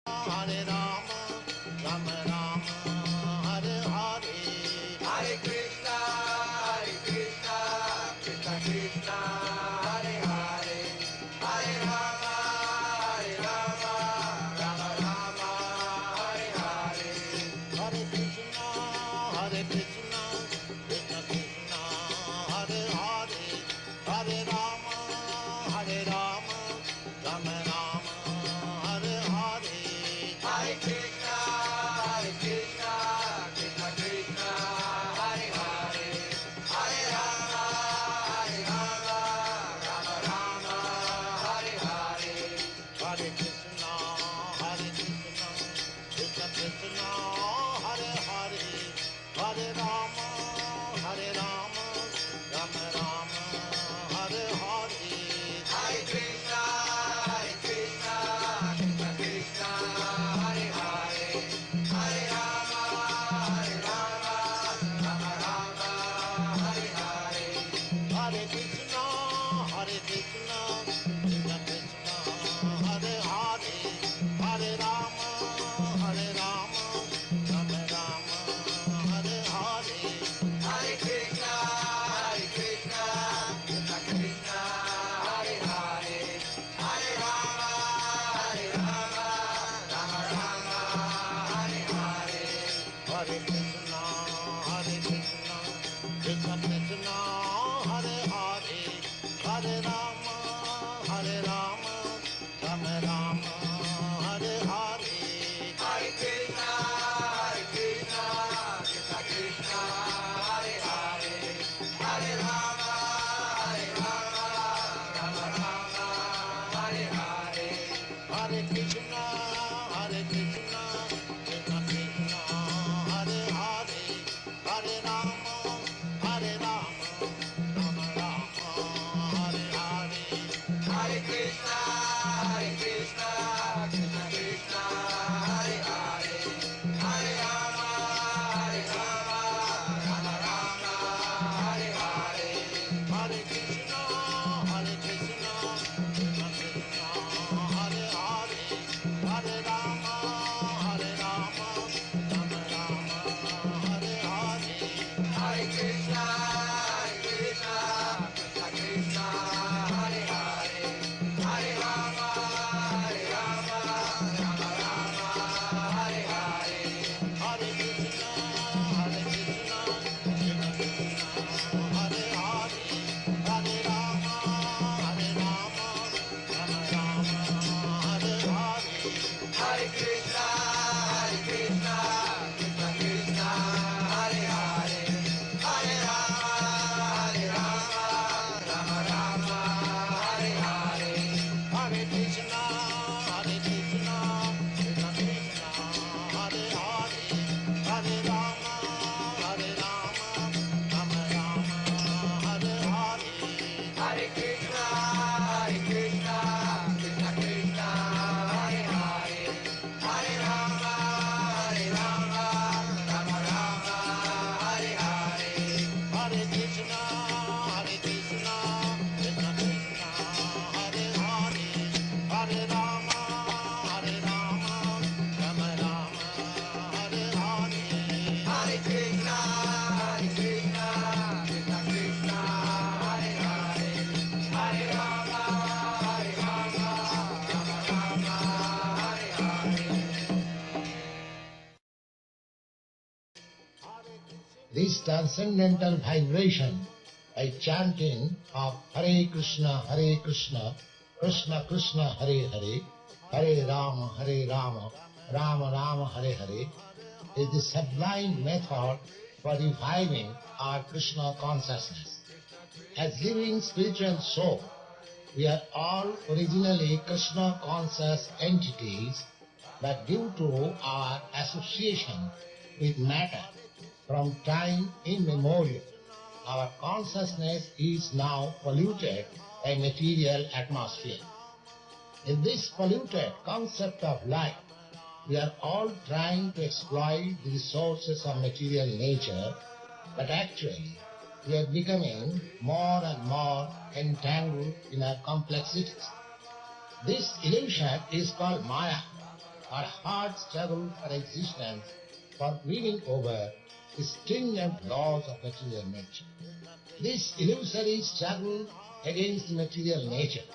Hare Rama, Rama Rama, Hare Hare, Hare Krishna, Krishna Krishna, Hare Hare, Hare Rama, Rama Rama, Hare Hare, Hare Krishna, Krishna Krishna, Hare Hare, Hare Rama, Rama Rama, Hare Hare, Hare Krishna, Krishna Krishna, Hare Hare, Hare Rama, Rama Rama, Hare Hare, Hare Krishna, Krishna Krishna, Hare Hare, Hare Rama, Rama Rama, Hare Hare, Hare Krishna, Krishna Krishna, Hare Hare, Hare Rama, Rama Rama, Hare Hare, Hare Krishna, Krishna Krishna, Hare Hare, Hare Rama, Rama Rama, Hare Hare, Hare Krishna, Krishna Krishna, Hare Hare, Hare Rama, Rama Rama, Hare Hare, Hare Krishna, Krishna Krishna, Hare Hare, Hare Rama, Rama Rama, Hare Hare, Hare Krishna, Krishna Krishna, Hare Hare, Hare Rama, Rama Rama, Hare Hare, Hare Krishna, Krishna Krishna, Hare Hare, Hare Rama, Rama Rama, Hare Hare, Hare Krishna, Krishna Krishna, Hare Hare, Hare Rama, Rama Rama, Hare Hare, Hare Krishna, Krishna Krishna, Hare Hare, Hare Rama, Rama Rama, Hare Hare, Hare Krishna, Krishna Krishna, Hare Hare, Hare Rama, Rama Rama, Hare Hare, Hare Krishna, Krishna Krishna, Hare Hare, Hare Rama, Rama Rama, Hare Hare, Hare Krishna, Krishna Krishna, Hare Hare, Hare Rama, Rama Rama, Hare Hare, Hare Krishna, Krishna Krishna, Hare Hare, Hare Rama, Rama Rama, Hare Hare, Hare Krishna, Krishna Krishna, Hare Hare, Hare Rama, Rama Rama, Hare Hare, Hare Krishna, Krishna Krishna, Hare Hare, Hare Rama, Rama Rama, Hare Hare, Hare Krishna, Krishna Krishna, Hare Hare, Hare Rama, Rama Rama, Hare Hare. This transcendental vibration by chanting of Hare Krishna, Krishna Krishna, Hare Hare, Hare Rama, Rama Rama, Hare Hare, is the sublime method for reviving our Krishna consciousness. As living spiritual soul, we are all originally Krishna conscious entities, but due to our association with matter from time immemorial, our consciousness is now polluted by material atmosphere. In this polluted concept of life, we are all trying to exploit the resources of material nature, but actually we are becoming more and more entangled in our complexities. This illusion is called Maya, or hard struggle for existence for grieving over the stringent laws of material nature. This illusory struggle against material nature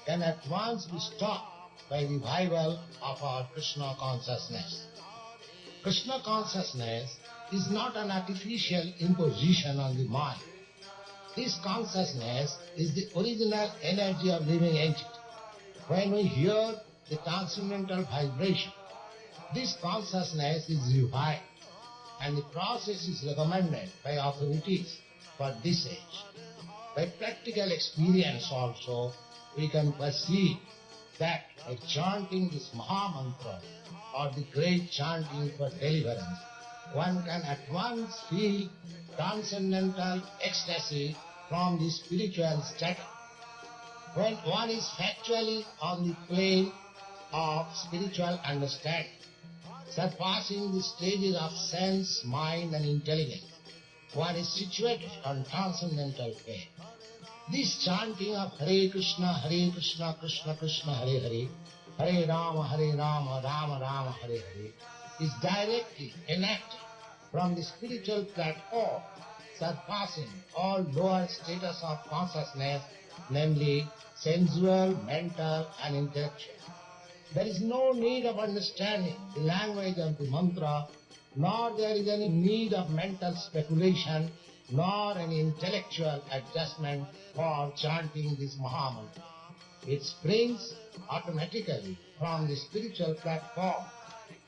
can at once be stopped by revival of our Krishna consciousness. Krishna consciousness is not an artificial imposition on the mind. This consciousness is the original energy of living entity. When we hear the transcendental vibration, this consciousness is revived, and the process is recommended by authorities for this age. By practical experience also, we can perceive that by chanting this Maha Mantra or the great chanting for deliverance, one can at once feel transcendental ecstasy from the spiritual status. When one is factually on the plane of spiritual understanding, surpassing the stages of sense, mind and intelligence, one is situated on transcendental plane. This chanting of Hare Krishna, Krishna Krishna, Hare Hare, Hare Rama, Rama Rama, Hare Hare, is directly enacted from the spiritual platform, surpassing all lower status of consciousness, namely sensual, mental and intellectual. There is no need of understanding the language of the mantra, nor there is any need of mental speculation, nor any intellectual adjustment for chanting this Maha Mantra. It springs automatically from the spiritual platform,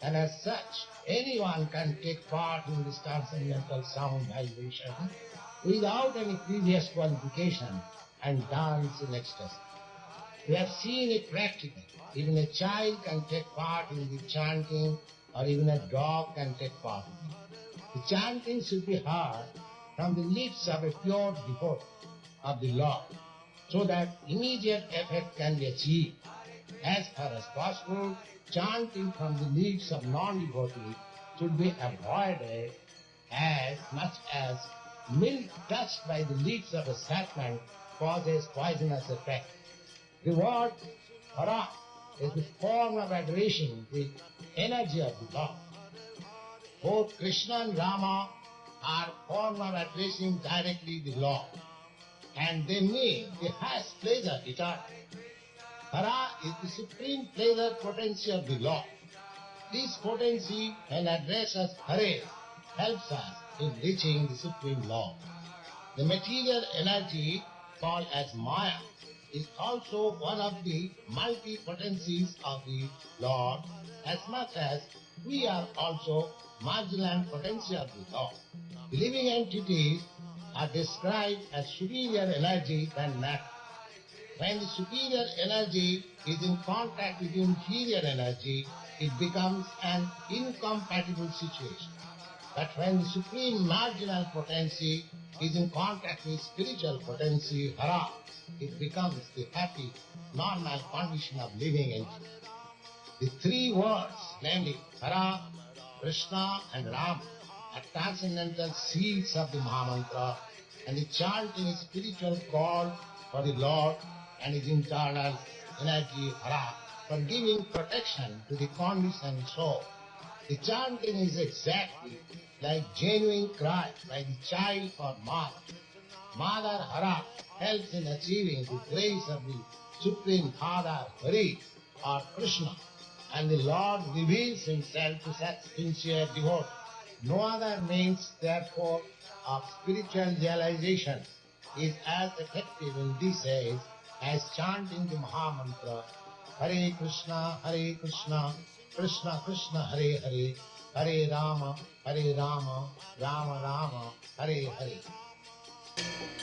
and as such, anyone can take part in this transcendental sound vibration without any previous qualification and dance in ecstasy. We have seen it practically. Even a child can take part in the chanting, or even a dog can take part in it. The chanting should be heard from the lips of a pure devotee of the Lord, so that immediate effect can be achieved. As far as possible, chanting from the lips of non-devotees should be avoided, as much as milk touched by the lips of a serpent causes poisonous effect. The word Hara is the form of addressing the energy of the Lord. Both Krishna and Rama are form of addressing directly the Lord, and they mean the highest pleasure eternal. Hara is the supreme pleasure potency of the Lord. This potency, when addressed as Hare, helps us in reaching the supreme Lord. The material energy called as Maya is also one of the multi-potencies of the Lord, as much as we are also marginal potency of the Lord. The living entities are described as superior energy than matter. When the superior energy is in contact with inferior energy, it becomes an incompatible situation. But when the supreme marginal potency is in contact with spiritual potency, Hara, it becomes the happy, normal condition of living entity. The three words, namely Hara, Krishna and Rama, are transcendental seeds of the Mahamantra, and the chanting is spiritual call for the Lord and his internal energy, Hara, for giving protection to the conditioned soul. The chanting is exactly like genuine cry by the child for mother. Mother Hara helps in achieving the grace of the Supreme Father Hari or Krishna, and the Lord reveals himself to such sincere devotees. No other means, therefore, of spiritual realization is as effective in this age as chanting the Mahamantra, Hare Krishna, Krishna Krishna, Hare Hare, Hare Rama, Rama Rama, Hare Hare.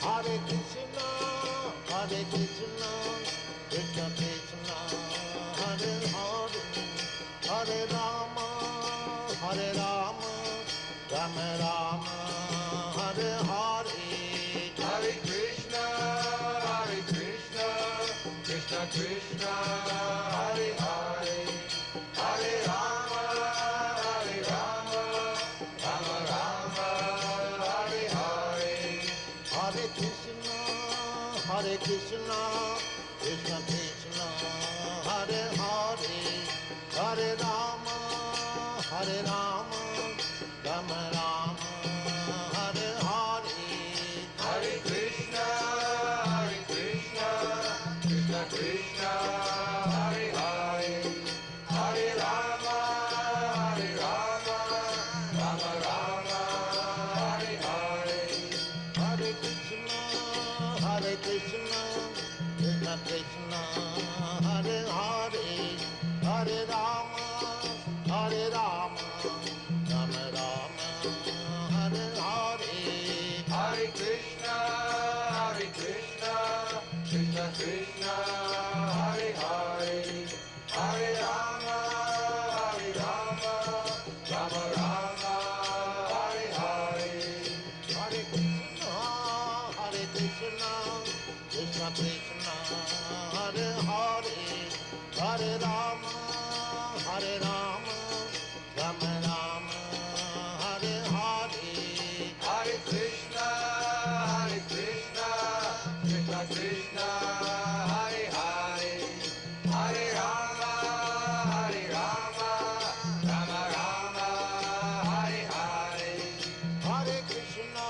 Hare Krishna, Krishna Krishna, Hare Hare, Hare Rama, Rama Rama, Hare Hare. Hare Krishna, Krishna Krishna, Hare Hare, Hare Rama, Rama Rama, Hare Hare. Hare Krishna, Krishna Krishna, Hare Hare, Hare Rama. Hare Rama, Rama Rama, Hare Hare, Hare Krishna, Krishna Krishna, Hare Hare, Hare Rama, Rama Rama, Hare Hare. Hare Krishna, Krishna Krishna, Hare Hare, Hare Rama, Rama Rama, Hare Hare. Hare Krishna, Krishna Krishna, Hare Hare, Hare Rama, Rama Rama, Hare Hare. Hare Krishna, Krishna Krishna, Hare Hare, Hare Rama, Rama Rama, Hare Hare. Hare Krishna, Krishna Krishna, Hare Hare, Hare Rama, Rama Rama, Hare Hare. Hare Krishna,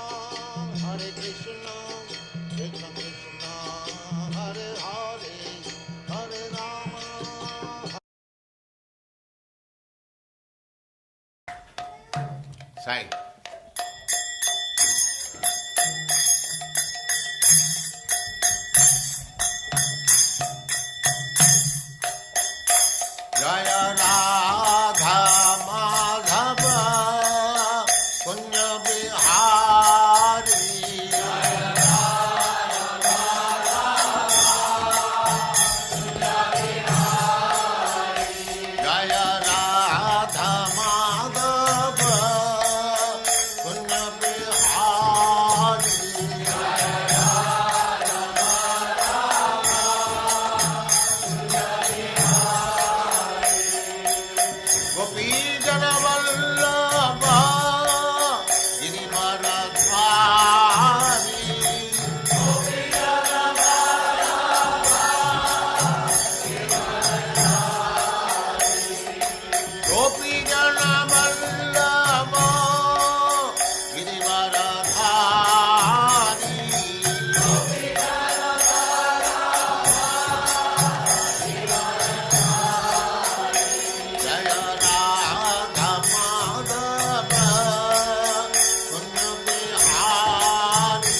Krishna Krishna, Hare Hare, Hare Rama. Sai. Jaya Radha Madhava Punya Bihari. Jaya Radha Madhava Punya Bihari. Gopi Jana Vallabha Girivaradhari. Gopi Jana Vallabha Girivaradhari. Jaya Radha Madhava Punya Bihari.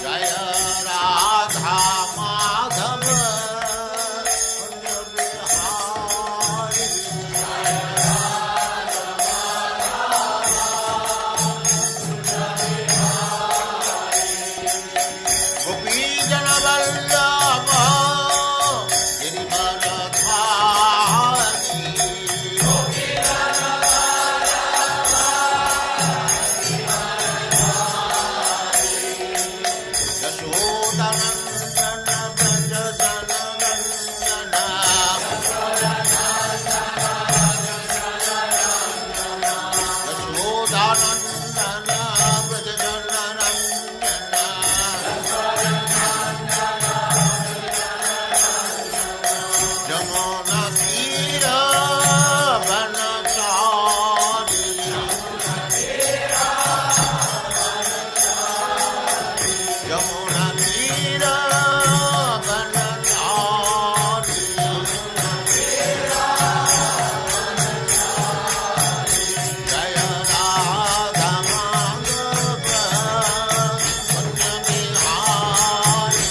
Jaya Radha Madhava Punya Bihari. Gopi Jana Vallabha Girivaradhari. Yashodanandana Braja Jananandana. Yashodanandana Braja Jananandana. Jamuna Tira Vanachari. Jamuna Tira Vanachari. Jaya Radha Madhava Punya Bihari.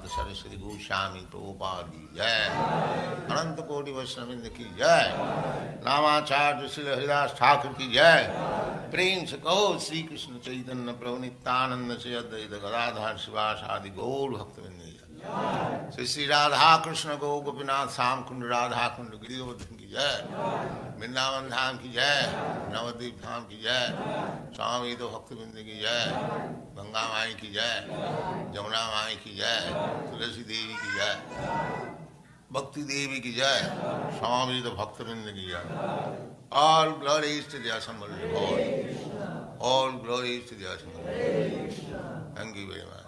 Saraswati Goswami Prabhupada की जय, अनंत कोटि वैष्णववृंद की जय, नामाचार्य श्री हरिदास ठाकुर की जय। प्रेम से कहो श्री कृष्ण चैतन्य प्रभु नित्यानंद से अद्वैत गदाधर शिवास आदि गौर भक्तवृंद की जय। श्री श्री राधा कृष्ण गो गोपीनाथ श्याम कुंड राधा कुंड गिरिवर्धन की जय, वृंदावन धाम की जय, नवद्वीप धाम की जय, स्वामी तो भक्तवृंद की जय, गंगा माई की जय, जमुना माई की जय, तुलसी देवी की जय, भक्ति देवी की जय, स्वामी तो भक्तवृंद की जय। All glories to the assembled Lord. All glories to the assembled Lord. Thank you very much.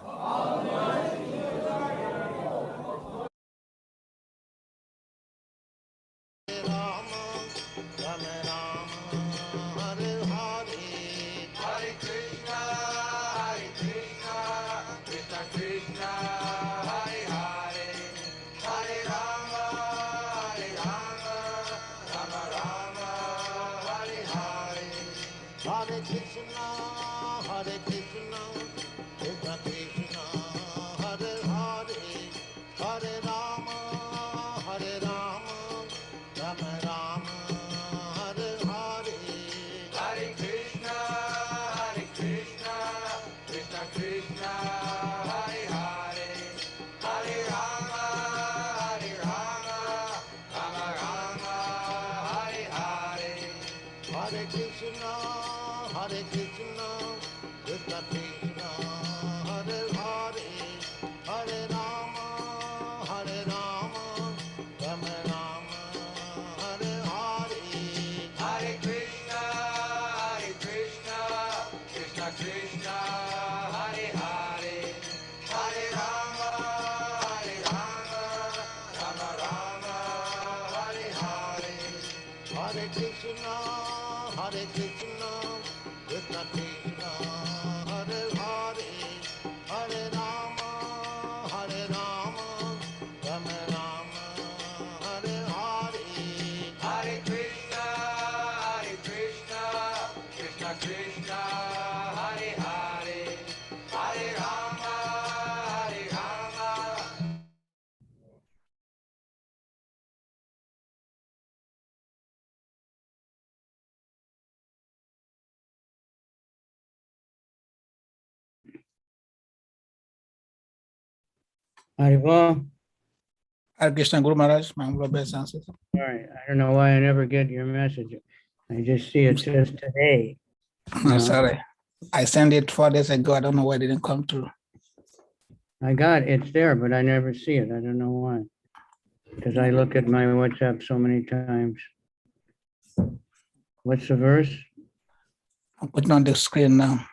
Haribo. Hare Krishna, Guru Maharaj, my humble obeisance. All right. I don't know why I never get your message. I just see it says today. I'm sorry. I sent it 4 days ago. I don't know why it didn't come through. I got it's there, but I never see it. I don't know why. because I look at my WhatsApp so many times. What's the verse? I'm putting on the screen now.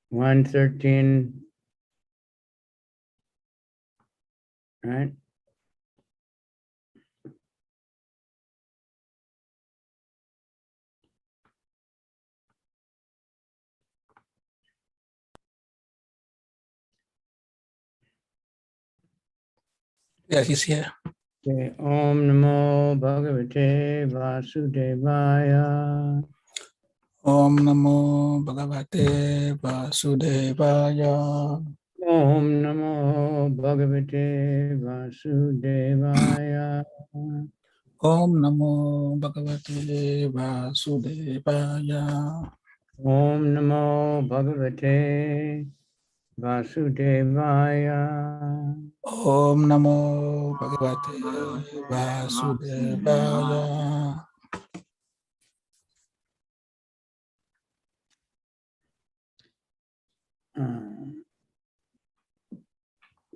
113. Right? Yes, he's here. Okay. Om Namo Bhagavate Vasudevaya. Om Namo Bhagavate Vasudevaya. Om Namo Bhagavate Vasudevaya. Om Namo Bhagavate Vasudevaya. Om Namo Bhagavate Vasudevaya. Om Namo Bhagavate Vasudevaya.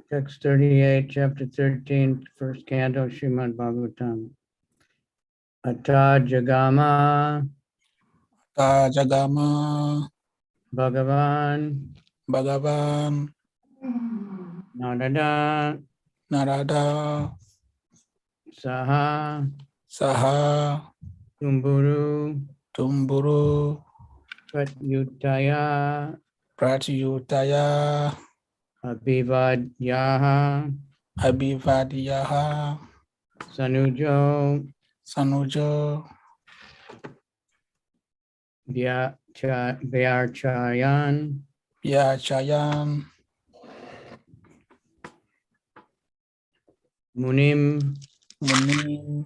Text 38, chapter 13, first canto, Srimad Bhagavatam. Ata Jagama Tajagama Bhagavan Bhagavan Narada Narada Saha Saha Tumburu Tumburu Pratyutaya Pratyutaya Abhivadyaha Abhivadyaha Sanujo Sanujo Vyarchayan Yachayan Munim Munim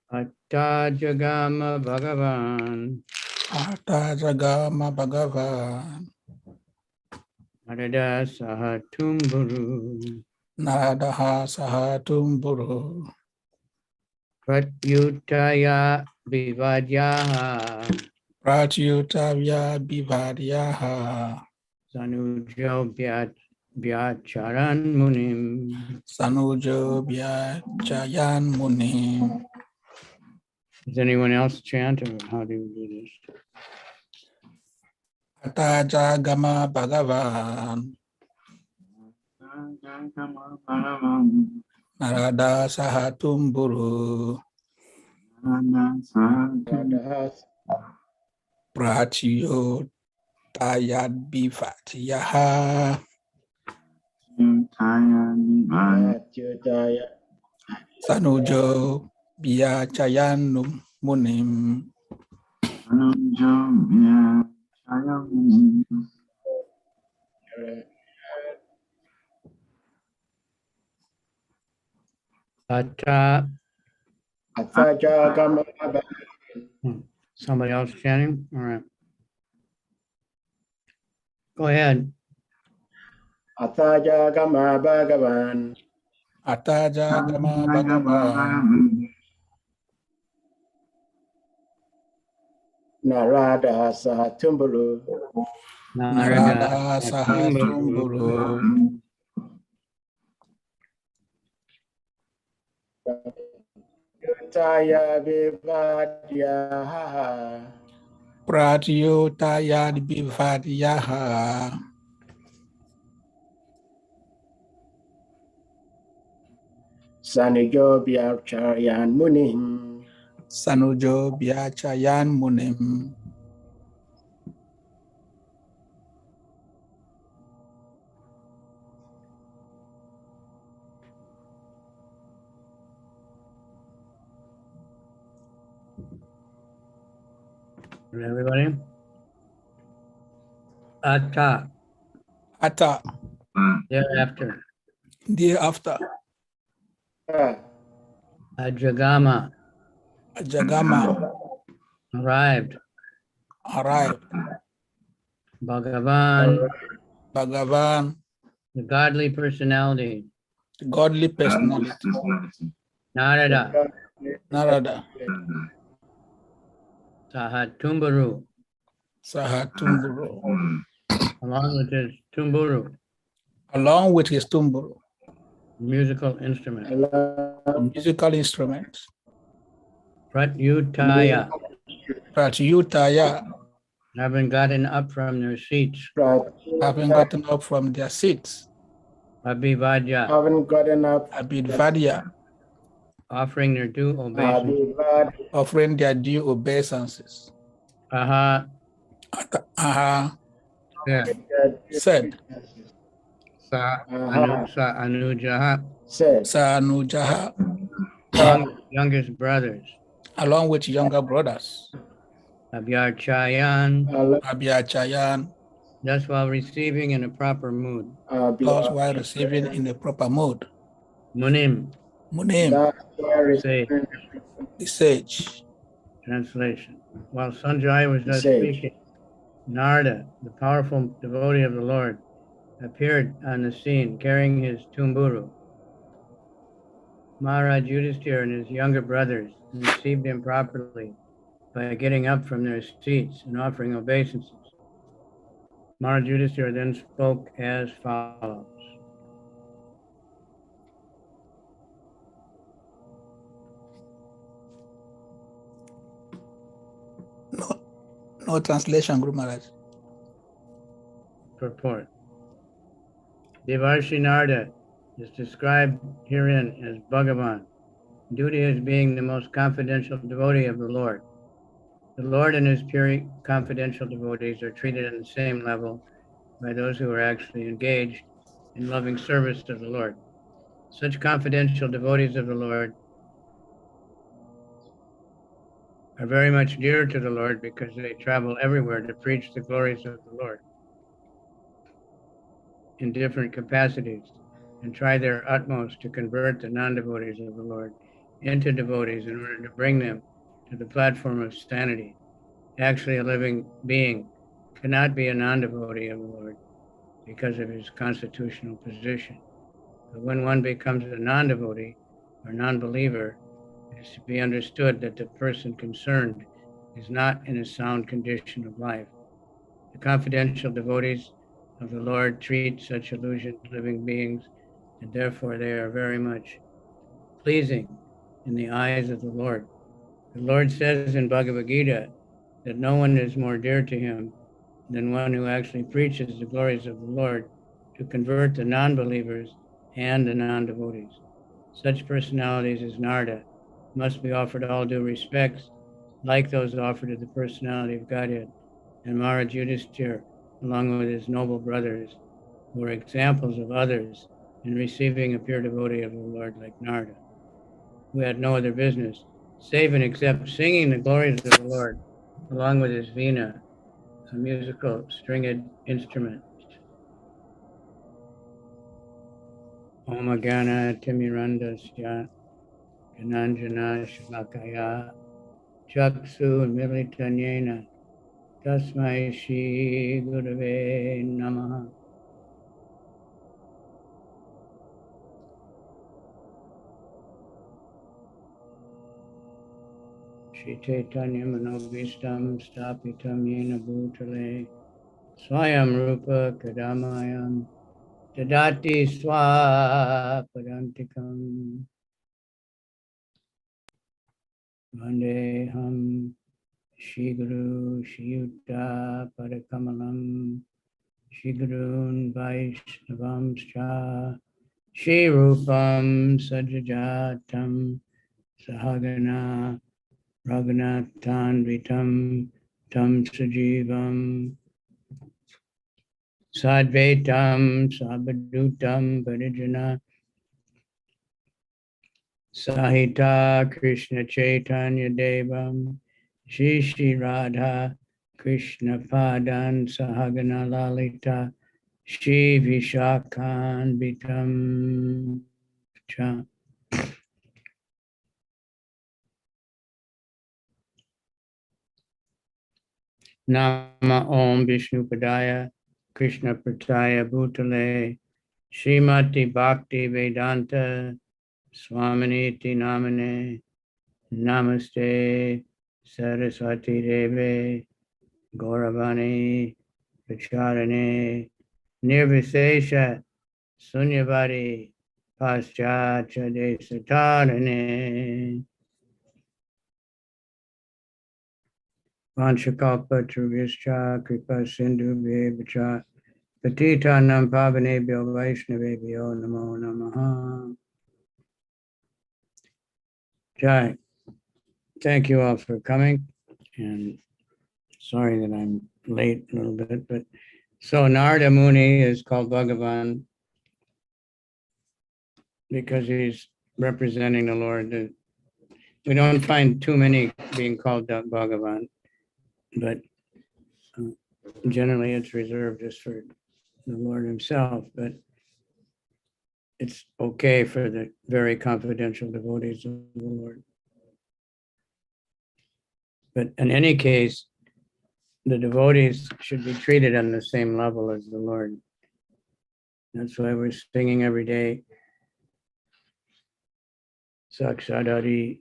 Atta Jagama Bhagavan Tajagama Bhagavan Narada Saha Tumburu Naradaha Saha Tumburu Pratyutaya Bhivadyaha Pratyutaya Bhivadyaha Sanujo Vyacharan Munim. Sanujo Vyachayan Munim. Does anyone else chant, or how do we do this? Atajagama Bhagavan Narada Sahatumburu Pratyo Tayad Bhivatyaha Sanujo Vyachayan Munim. Atta. Atajagama Somebody else chanting? All right. Go ahead. Atajagama Bhagavan Atajagama Bhagavan Narada Sahatumburu Narada Sahatumburu Yutaya Vivadyaha Pratyo Tayad Bhivatyaha Sanijo Vyacharyan Munim. Sanujo Vyachayan Munim. Everybody. Atta. Atta, Thereafter. thereafter, Ajagama. Jagama Arrived. arrived. Bhagavan. Bhagavan, The godly personality. the godly personality. Narada. Narada Sahatumburu. Sahatumburu, Along with his Tumburu. along with his Tumburu. musical instrument. musical instruments. Pratyutaya, Pratyutaya, having gotten up from their seats. having gotten up from their seats. Abhivadya, having gotten up, Abhidvadya, offering their due obeisance. offering their due obeisances. Aha, Aha, said. said. Sa anujaha, said, Sanujaha, youngest brothers. along with younger brothers. Abhyarchayan, Abhyachayan, thus while receiving in a proper mood. plus while receiving in a proper mode. Munim, Munim, say, the sage. translation. While Sanjay was thus Sage. speaking, Narada, the powerful devotee of the Lord, appeared on the scene carrying his tumburu. Maharaj Yudhishthira and his younger brothers received him properly by getting up from their seats and offering obeisances. Maharaj Yudhishthira then spoke as follows. No translation, Guru Maharaj. Purport. Devarshi Narada is described herein as Bhagavan, due to his being the most confidential devotee of the Lord. The Lord and his pure confidential devotees are treated on the same level by those who are actually engaged in loving service to the Lord. Such confidential devotees of the Lord are very much dear to the Lord because they travel everywhere to preach the glories of the Lord in different capacities and try their utmost to convert the non-devotees of the Lord into devotees in order to bring them to the platform of sanity. Actually, a living being cannot be a non-devotee of the Lord because of his constitutional position. But when one becomes a non-devotee or non-believer, it is to be understood that the person concerned is not in a sound condition of life. The confidential devotees of the Lord treat such illusioned living beings, and therefore they are very much pleasing in the eyes of the Lord. The Lord says in Bhagavad Gita that no one is more dear to him than one who actually preaches the glories of the Lord to convert the non-believers and the non-devotees. Such personalities as Narada must be offered all due respects, like those offered to the personality of Godhead, and Maharaj Yudhishthira, along with his noble brothers, were examples of others in receiving a pure devotee of the Lord like Narada, who had no other business save and except singing the glories of the Lord, along with his veena, a musical stringed instrument. Om Agana Timirandasya Gananjana Shalakaya Chaksu Militanyena Tasmai Shri Gurave Namaha. Shri Chaitanya Manobhistam Stapitam Yena Bhutale Swayam Rupa Kadamayam Tadati Swapadantikam Vandeham Shri Guru Shri Yuta Padakamalam Shri Gurun Vaishnavamscha Shri Rupam Sajajatam Sahagana Raghunathanvitam Tam Sajivam Sadvaitam Sabadutam Parijana Sahita Krishna Chaitanya Devam Shri Shri Radha Krishna Padan Sahagana Lalita Shri Vishakhan Vitam Cha. Nama Om Vishnu Padaya Krishna Prataya Bhutale Srimati Bhakti Vedanta Swaminiti Namane Namaste Saraswati Deve Gauravani Vicharane Nirvisesha Sunyavadi Paschacha Desatarane Vanchakalpa Trubhischa Kripa Sindhu Bhevacha Patitanam Pavanebhyo Vaishnavebhyo Namo Namaha. Jai. Thank you all for coming, and sorry that I'm late a little bit, but so Narada Muni is called Bhagavan because he's representing the Lord. We don't find too many being called Bhagavan, but generally it's reserved just for the Lord himself, but it's okay for the very confidential devotees of the Lord. But in any case, the devotees should be treated on the same level as the Lord. That's why we're singing every day, Sakshadari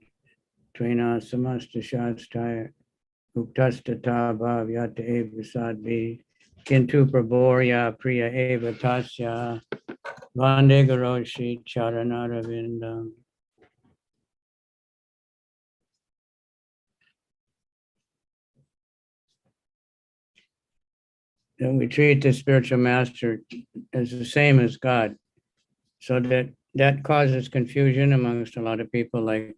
Tvena Samasta Shastaya Uktastata Bhavyata Eva Sadvi Kintu Prabhorya Priya Eva Tasya Vande Garoshi Charanaravinda. And we treat the spiritual master as the same as God. So that causes confusion amongst a lot of people, like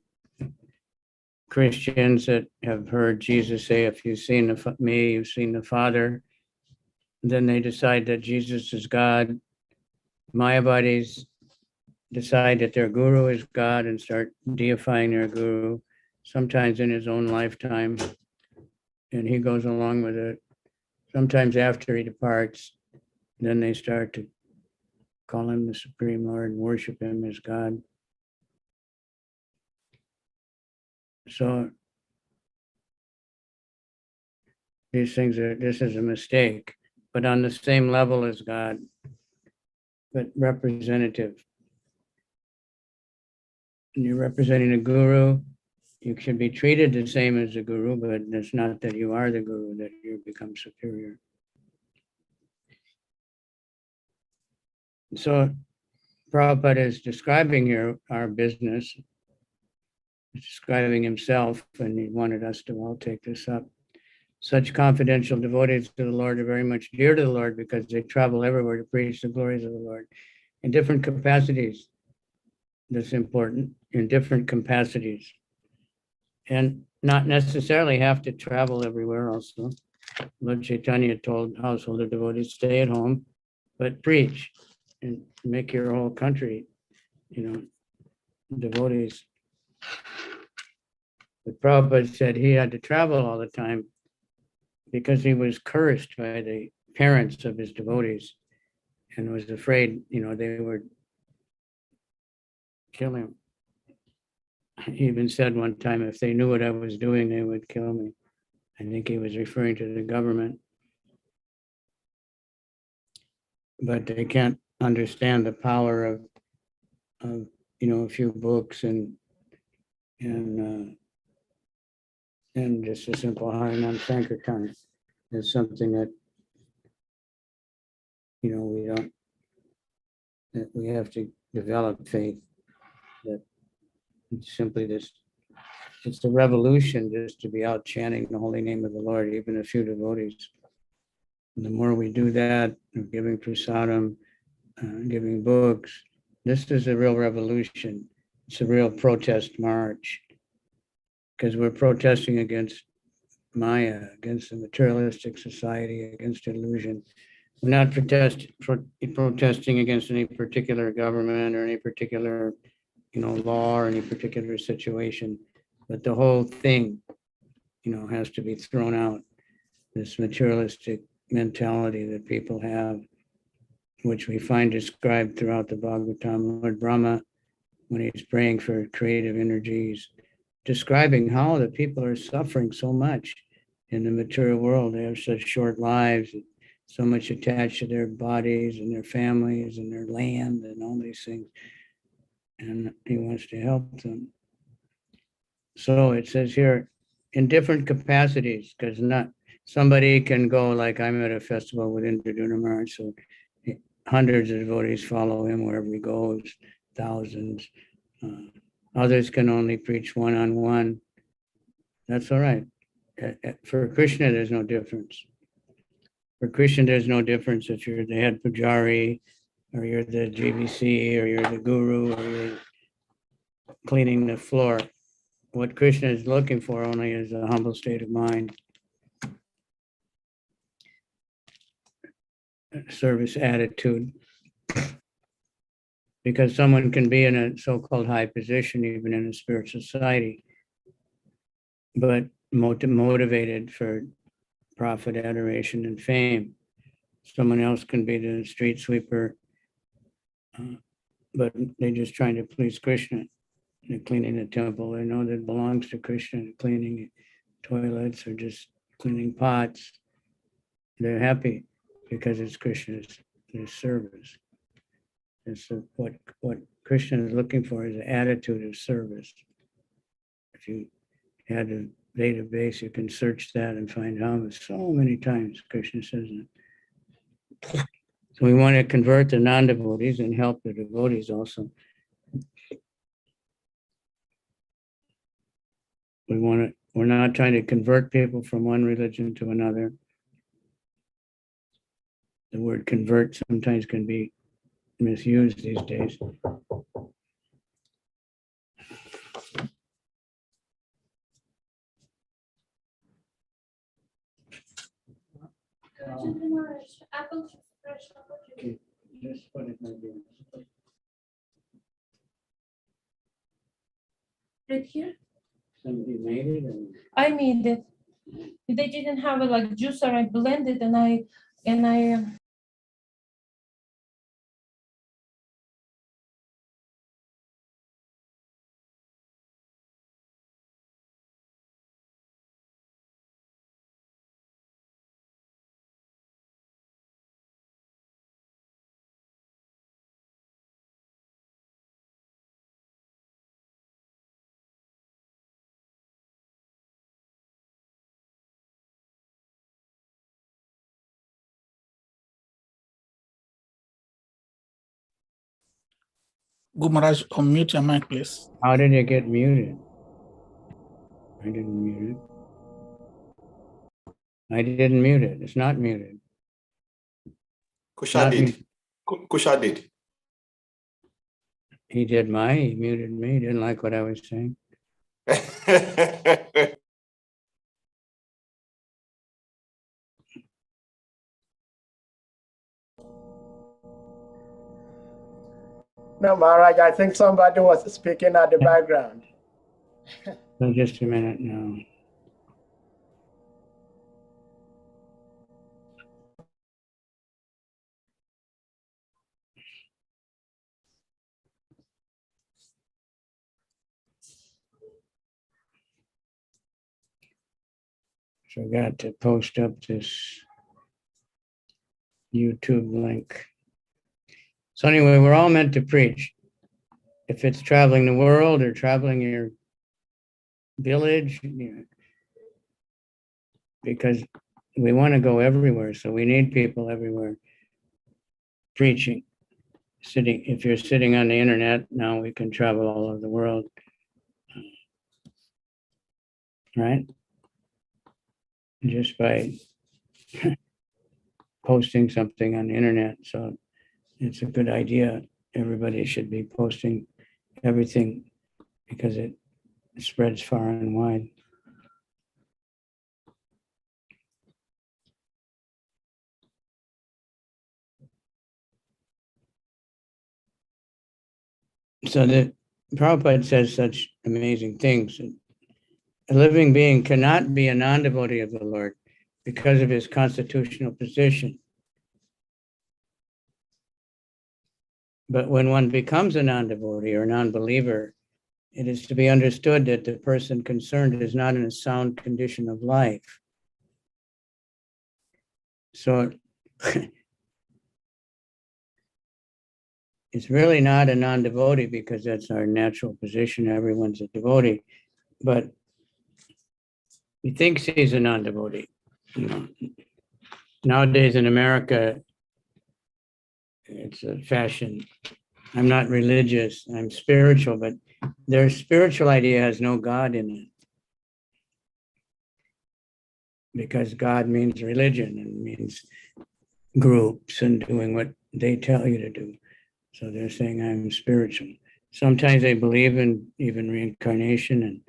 Christians that have heard Jesus say, if you've seen me, you've seen the Father. Then they decide that Jesus is God. Mayavadis decide that their guru is God and start deifying their guru, sometimes in his own lifetime, and he goes along with it. Sometimes after he departs, then they start to call him the Supreme Lord and worship him as God. So these things this is a mistake, but on the same level as God, but representative. And you're representing a guru, you should be treated the same as the guru, but it's not that you are the guru, that you become superior. So Prabhupada is describing here our business, he's describing himself, and he wanted us to all take this up. Such confidential devotees to the Lord are very much dear to the Lord because they travel everywhere to preach the glories of the Lord in different capacities. That's important, in different capacities. And not necessarily have to travel everywhere also. Lord Chaitanya told householder devotees, stay at home, but preach and make your whole country, devotees. But Prabhupada said he had to travel all the time because he was cursed by the parents of his devotees and was afraid, they would kill him. He even said one time, if they knew what I was doing, they would kill me. I think he was referring to the government. But they can't understand the power of a few books and just a simple Harinam Sankirtan is something that that we have to develop faith, that it's simply this, it's a revolution just to be out chanting the holy name of the Lord, even a few devotees. And the more we do that, giving prasadam, giving books, this is a real revolution. It's a real protest march, because we're protesting against Maya, against the materialistic society, against illusion. We're not protesting against any particular government or any particular, law or any particular situation, but the whole thing, has to be thrown out. This materialistic mentality that people have, which we find described throughout the Bhagavatam. Lord Brahma, when he's praying for creative energies, describing how the people are suffering so much in the material world. They have such short lives, so much attached to their bodies and their families and their land and all these things. And he wants to help them. So it says here, in different capacities, because not somebody can go, like I'm at a festival with Indraduna Maharaj, so hundreds of devotees follow him wherever he goes, thousands. Others can only preach one-on-one. That's all right. For Krishna, there's no difference. For Krishna, there's no difference if you're the head pujari, or you're the GBC, or you're the guru, or you're cleaning the floor. What Krishna is looking for only is a humble state of mind, service attitude. Because someone can be in a so-called high position, even in a spiritual society, but motivated for profit, adoration, and fame. Someone else can be the street sweeper, but they're just trying to please Krishna. They're cleaning the temple. They know that it belongs to Krishna. Cleaning toilets or just cleaning pots. They're happy because it's Krishna's service. And so what Krishna is looking for is an attitude of service. If you had a database, you can search that and find out so many times Krishna says that. So we want to convert the non-devotees and help the devotees also. We're not trying to convert people from one religion to another. The word convert sometimes can be misused these days. Just put it Right here? Somebody made it and I made it. They didn't have a like juicer. I blended and I Guru Maharaj, unmute your mic, please. how did it get muted? I didn't mute it. I didn't mute it. It's not muted. Kusha Not did. mute. Kusha did. He did he muted me. He didn't like what I was saying. No, Maharaj, I think somebody was speaking at the background. So just a minute now. Forgot to post up this YouTube link. So anyway, we're all meant to preach. If it's traveling the world or traveling your village, because we want to go everywhere. So we need people everywhere preaching. If you're sitting on the internet, now we can travel all over the world. Right? Just by posting something on the internet. So it's a good idea. Everybody should be posting everything because it spreads far and wide. So that Prabhupada says such amazing things. A living being cannot be a non-devotee of the Lord because of his constitutional position. But when one becomes a non-devotee or non-believer, it is to be understood that the person concerned is not in a sound condition of life. So it's really not a non-devotee because that's our natural position. Everyone's a devotee, but he thinks he's a non-devotee. Nowadays in America, it's a fashion I'm not religious, I'm spiritual, but their spiritual idea has no God in it. Because God means religion and means groups and doing what they tell you to do. So they're saying I'm spiritual. Sometimes they believe in even reincarnation,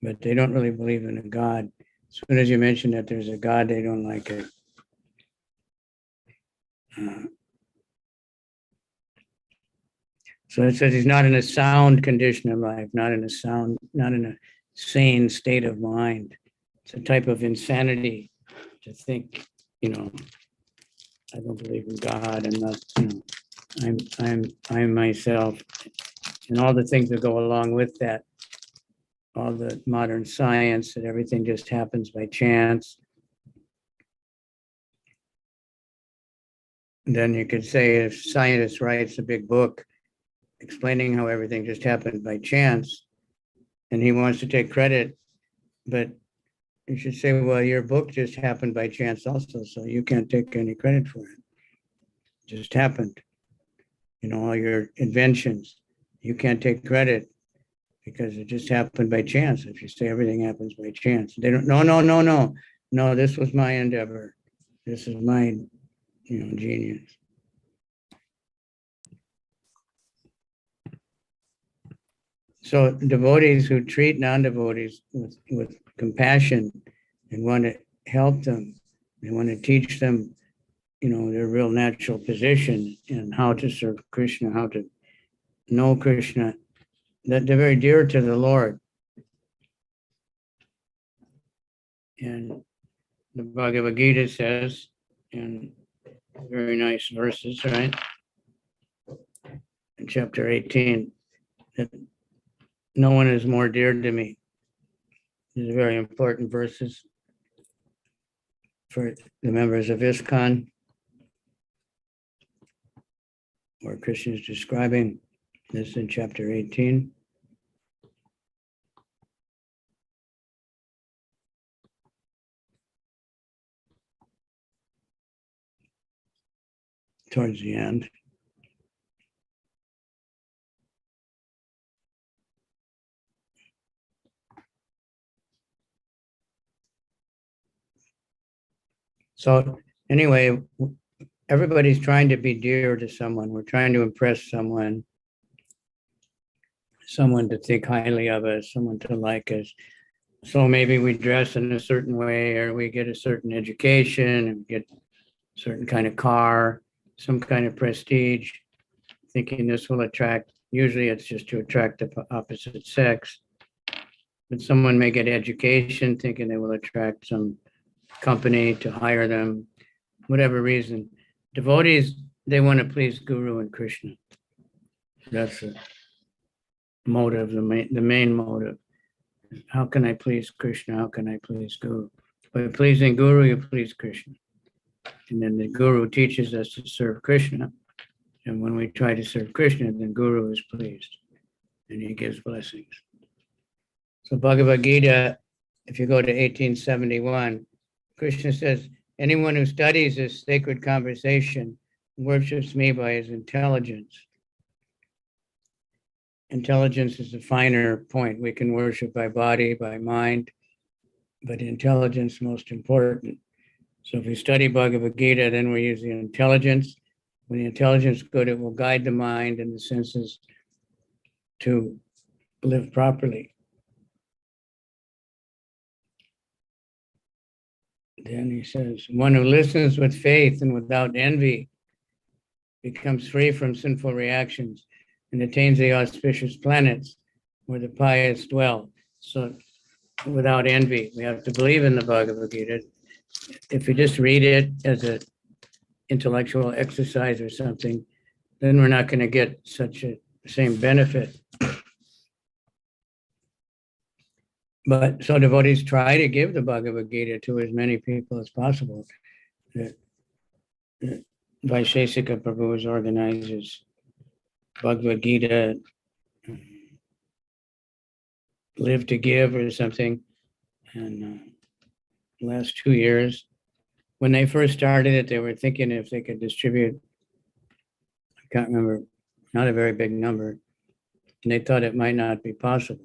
but they don't really believe in a God. As soon as you mention that there's a God, they don't like it. So it says he's not in a sound condition of life, not in a sane state of mind. It's a type of insanity to think, I don't believe in God. I'm not, I'm myself, and all the things that go along with that. All the modern science that everything just happens by chance. Then you could say if scientist writes a big book explaining how everything just happened by chance, and he wants to take credit, but you should say, well, your book just happened by chance also, so you can't take any credit for it. It just happened. All your inventions, you can't take credit because it just happened by chance. If you say everything happens by chance, they don't, no, this was my endeavor. This is my, genius. So devotees who treat non-devotees with compassion and want to help them, they want to teach them, their real natural position and how to serve Krishna, how to know Krishna, that they're very dear to the Lord. And the Bhagavad Gita says, in very nice verses, right? In chapter 18, that no one is more dear to me. These are very important verses for the members of ISKCON, where Krishna is describing this in chapter 18. Towards the end. So anyway, everybody's trying to be dear to someone. We're trying to impress someone to think highly of us, someone to like us. So maybe we dress in a certain way, or we get a certain education and get a certain kind of car, some kind of prestige, thinking this will attract, usually it's just to attract the opposite sex. But someone may get education thinking they will attract some company to hire them, whatever reason. Devotees, they want to please Guru and Krishna. That's the motive, the main motive. How can I please Krishna? How can I please Guru? By pleasing Guru, you please Krishna. And then the Guru teaches us to serve Krishna. And when we try to serve Krishna, then Guru is pleased and he gives blessings. So Bhagavad Gita, if you go to 1871, Krishna says, anyone who studies this sacred conversation worships me by his intelligence. Intelligence is a finer point. We can worship by body, by mind, but intelligence is most important. So if we study Bhagavad Gita, then we use the intelligence. When the intelligence is good, it will guide the mind and the senses to live properly. Then he says, one who listens with faith and without envy becomes free from sinful reactions and attains the auspicious planets where the pious dwell. So without envy, we have to believe in the Bhagavad Gita. If you just read it as an intellectual exercise or something, then we're not going to get such a same benefit. But so devotees try to give the Bhagavad Gita to as many people as possible. Vaisheshika Prabhu organizes Bhagavad Gita Live to Give or something. And last 2 years, when they first started it, they were thinking if they could distribute, I can't remember not a very big number, and they thought it might not be possible.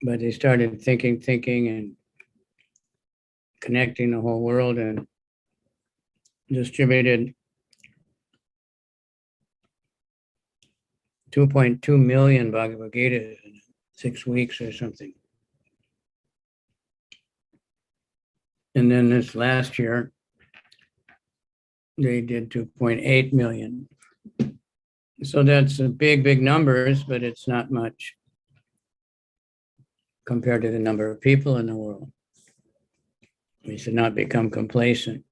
But they started thinking and connecting the whole world and distributed 2.2 million Bhagavad Gita in 6 weeks or something. And then this last year, they did 2.8 million. So that's a big numbers, but it's not much compared to the number of people in the world. We should not become complacent.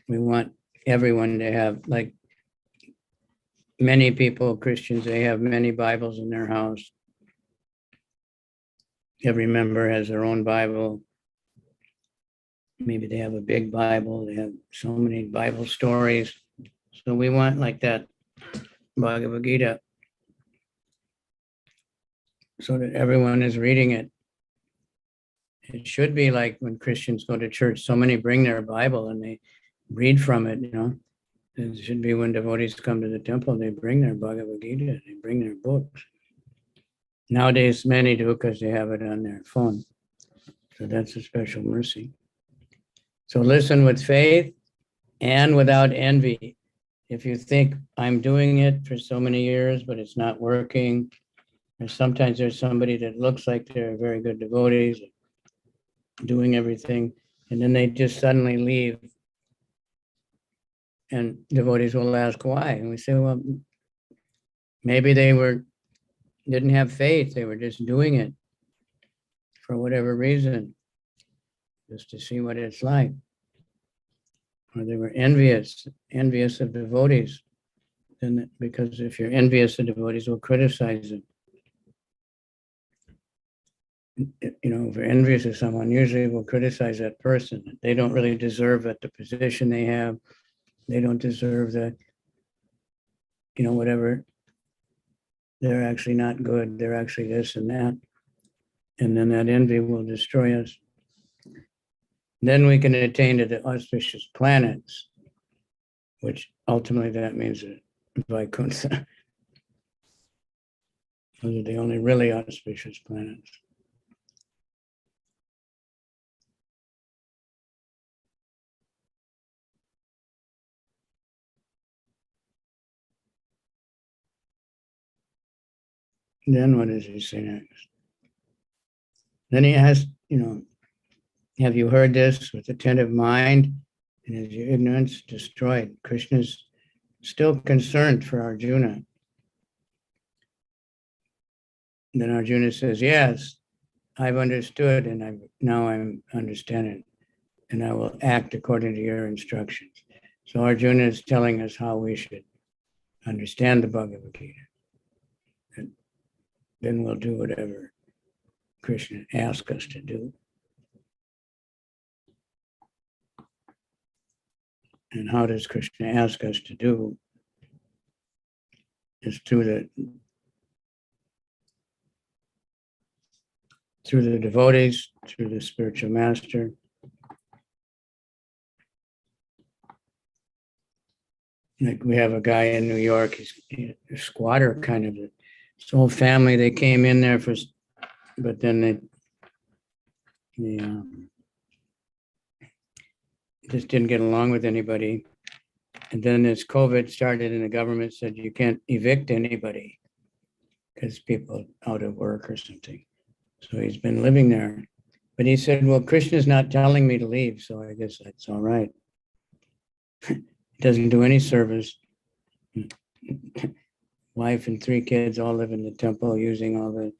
We want everyone to have, like many people, Christians, they have many Bibles in their house. Every member has their own Bible. Maybe they have a big Bible. They have so many Bible stories. So we want like that Bhagavad Gita so that everyone is reading it. It should be like when Christians go to church, so many bring their Bible and they read from it, you know. It should be when devotees come to the temple, they bring their Bhagavad Gita, they bring their books. Nowadays, many do because they have it on their phone. So that's a special mercy. So listen with faith and without envy. If you think I'm doing it for so many years, but it's not working, or sometimes there's somebody that looks like they're very good devotees, doing everything, and then they just suddenly leave. And devotees will ask why. And we say, well, maybe they didn't have faith. They were just doing it for whatever reason, just to see what it's like. Or they were envious of devotees. And because if you're envious of devotees, will criticize them. You know, if you're envious of someone, usually will criticize that person. They don't really deserve it, the position they have. They don't deserve the, you know, whatever. They're actually not good. They're actually this and that. And then that envy will destroy us. Then we can attain to the auspicious planets, which ultimately that means that Vaikuntha. Those are the only really auspicious planets. Then what does he say next? Then he asks, you know, have you heard this with attentive mind? And is your ignorance destroyed? Krishna's still concerned for Arjuna. And then Arjuna says, yes, I've understood and now I'm understanding and I will act according to your instructions. So Arjuna is telling us how we should understand the Bhagavad Gita. And then we'll do whatever Krishna asks us to do. And how does Krishna ask us to do? Is through the devotees, through the spiritual master. Like we have a guy in New York, he's a squatter kind of. His whole family, they came in there but then they just didn't get along with anybody. And then this COVID started and the government said you can't evict anybody because people out of work or something. So he's been living there. But he said, well, Krishna's not telling me to leave, so I guess that's all right. He doesn't do any service. Wife and 3 kids all live in the temple using all the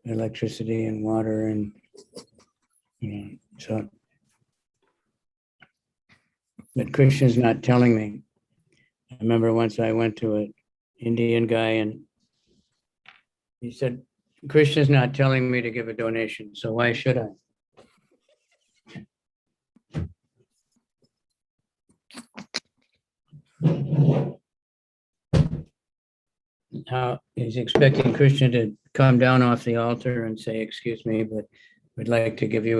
electricity and water and, you know, so. But Krishna's not telling me. I remember once I went to an Indian guy and he said, Krishna's not telling me to give a donation, so why should I? Now he's expecting Krishna to come down off the altar and say, excuse me, but we'd like to give you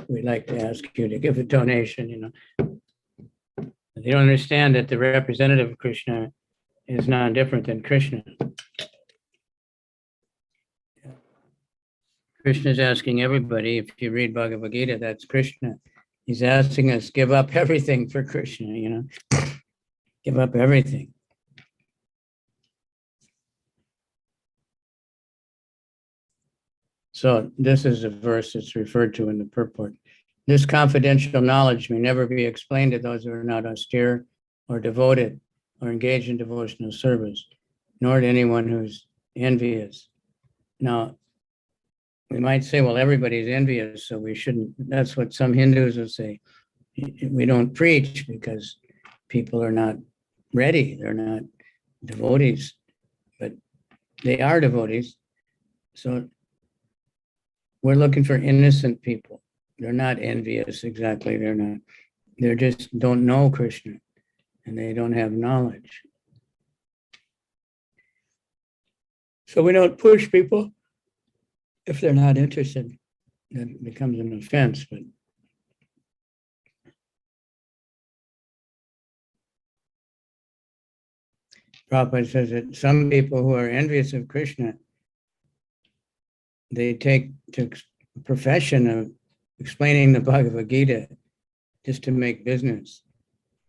we'd like to ask you to give a donation, you know. They don't understand that the representative of Krishna is not different than Krishna. Krishna is asking everybody, if you read Bhagavad Gita, that's Krishna. He's asking us, give up everything for Krishna, you know, give up everything. So this is a verse that's referred to in the purport. This confidential knowledge may never be explained to those who are not austere or devoted or engaged in devotional service, nor to anyone who's envious. Now, we might say, well, everybody's envious, so we shouldn't. That's what some Hindus will say. We don't preach because people are not ready. They're not devotees, but they are devotees. So we're looking for innocent people. They're not envious exactly. They just don't know Krishna and they don't have knowledge. So we don't push people if they're not interested. That becomes an offense, but Prabhupada says that some people who are envious of Krishna, they take to profession of explaining the Bhagavad Gita just to make business.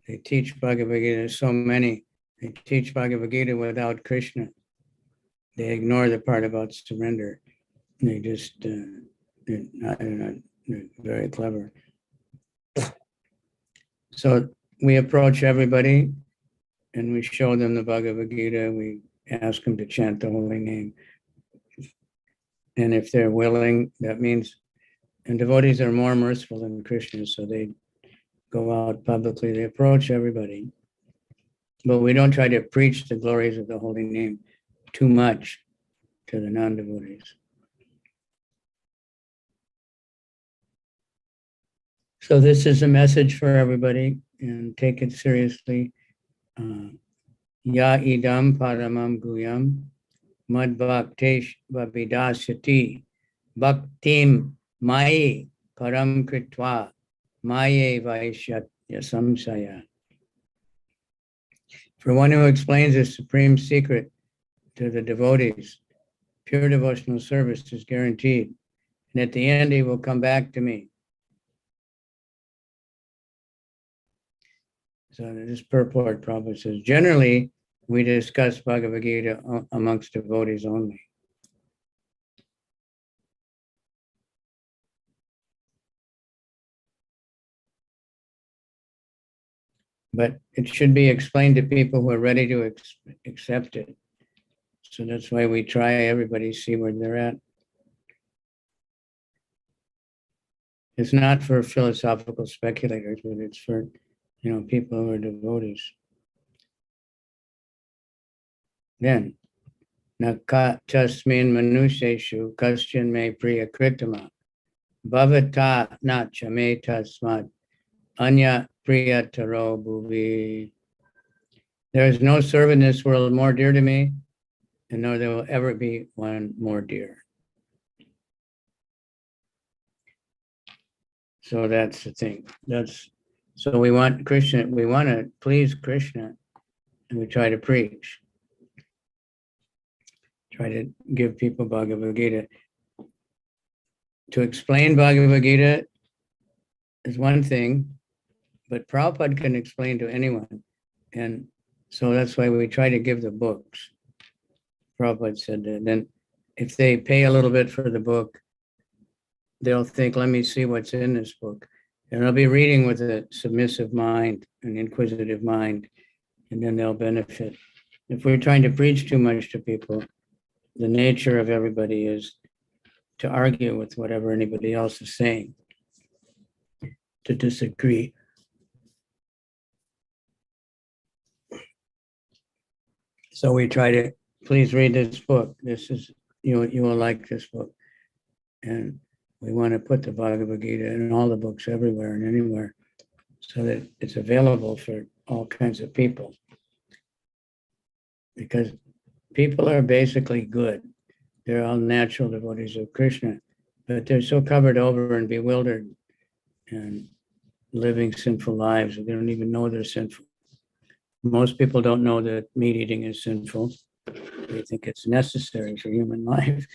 They teach Bhagavad Gita, so many. They teach Bhagavad Gita without Krishna. They ignore the part about surrender. They just, they're very clever. So we approach everybody and we show them the Bhagavad Gita. We ask them to chant the holy name. And if they're willing, that means, and devotees are more merciful than Krishna, so they go out publicly, they approach everybody. But we don't try to preach the glories of the holy name too much to the non-devotees. So this is a message for everybody, and take it seriously. Ya idam paramam guyam mad bhaktesh vavidasyati bhaktim mai param kritva maye vaishyat yasamsaya. For one who explains the supreme secret to the devotees, pure devotional service is guaranteed, and at the end he will come back to me. So this purport, Prabhupada says, generally, we discuss Bhagavad Gita amongst devotees only. But it should be explained to people who are ready to accept it. So that's why we try everybody, see where they're at. It's not for philosophical speculators, but it's for, people who are devotees. Then, Naka tasmin manusheshu kaschan me priya kritama bhavata nacha me tasmad anya priya taro bhuvi. There is no servant in this world more dear to me, and nor there will ever be one more dear. So that's the thing. So we want Krishna, we want to please Krishna, and we try to preach. Try to give people Bhagavad Gita. To explain Bhagavad Gita is one thing, but Prabhupada can explain to anyone. And so that's why we try to give the books. Prabhupada said that. Then if they pay a little bit for the book, they'll think, let me see what's in this book. And they'll be reading with a submissive mind, an inquisitive mind, and then they'll benefit. If we're trying to preach too much to people, the nature of everybody is to argue with whatever anybody else is saying, to disagree. So we try to, please read this book. This is, you will like this book. And we want to put the Bhagavad Gita in all the books everywhere and anywhere so that it's available for all kinds of people. Because people are basically good. They're all natural devotees of Krishna, but they're so covered over and bewildered and living sinful lives that they don't even know they're sinful. Most people don't know that meat eating is sinful. They think it's necessary for human life.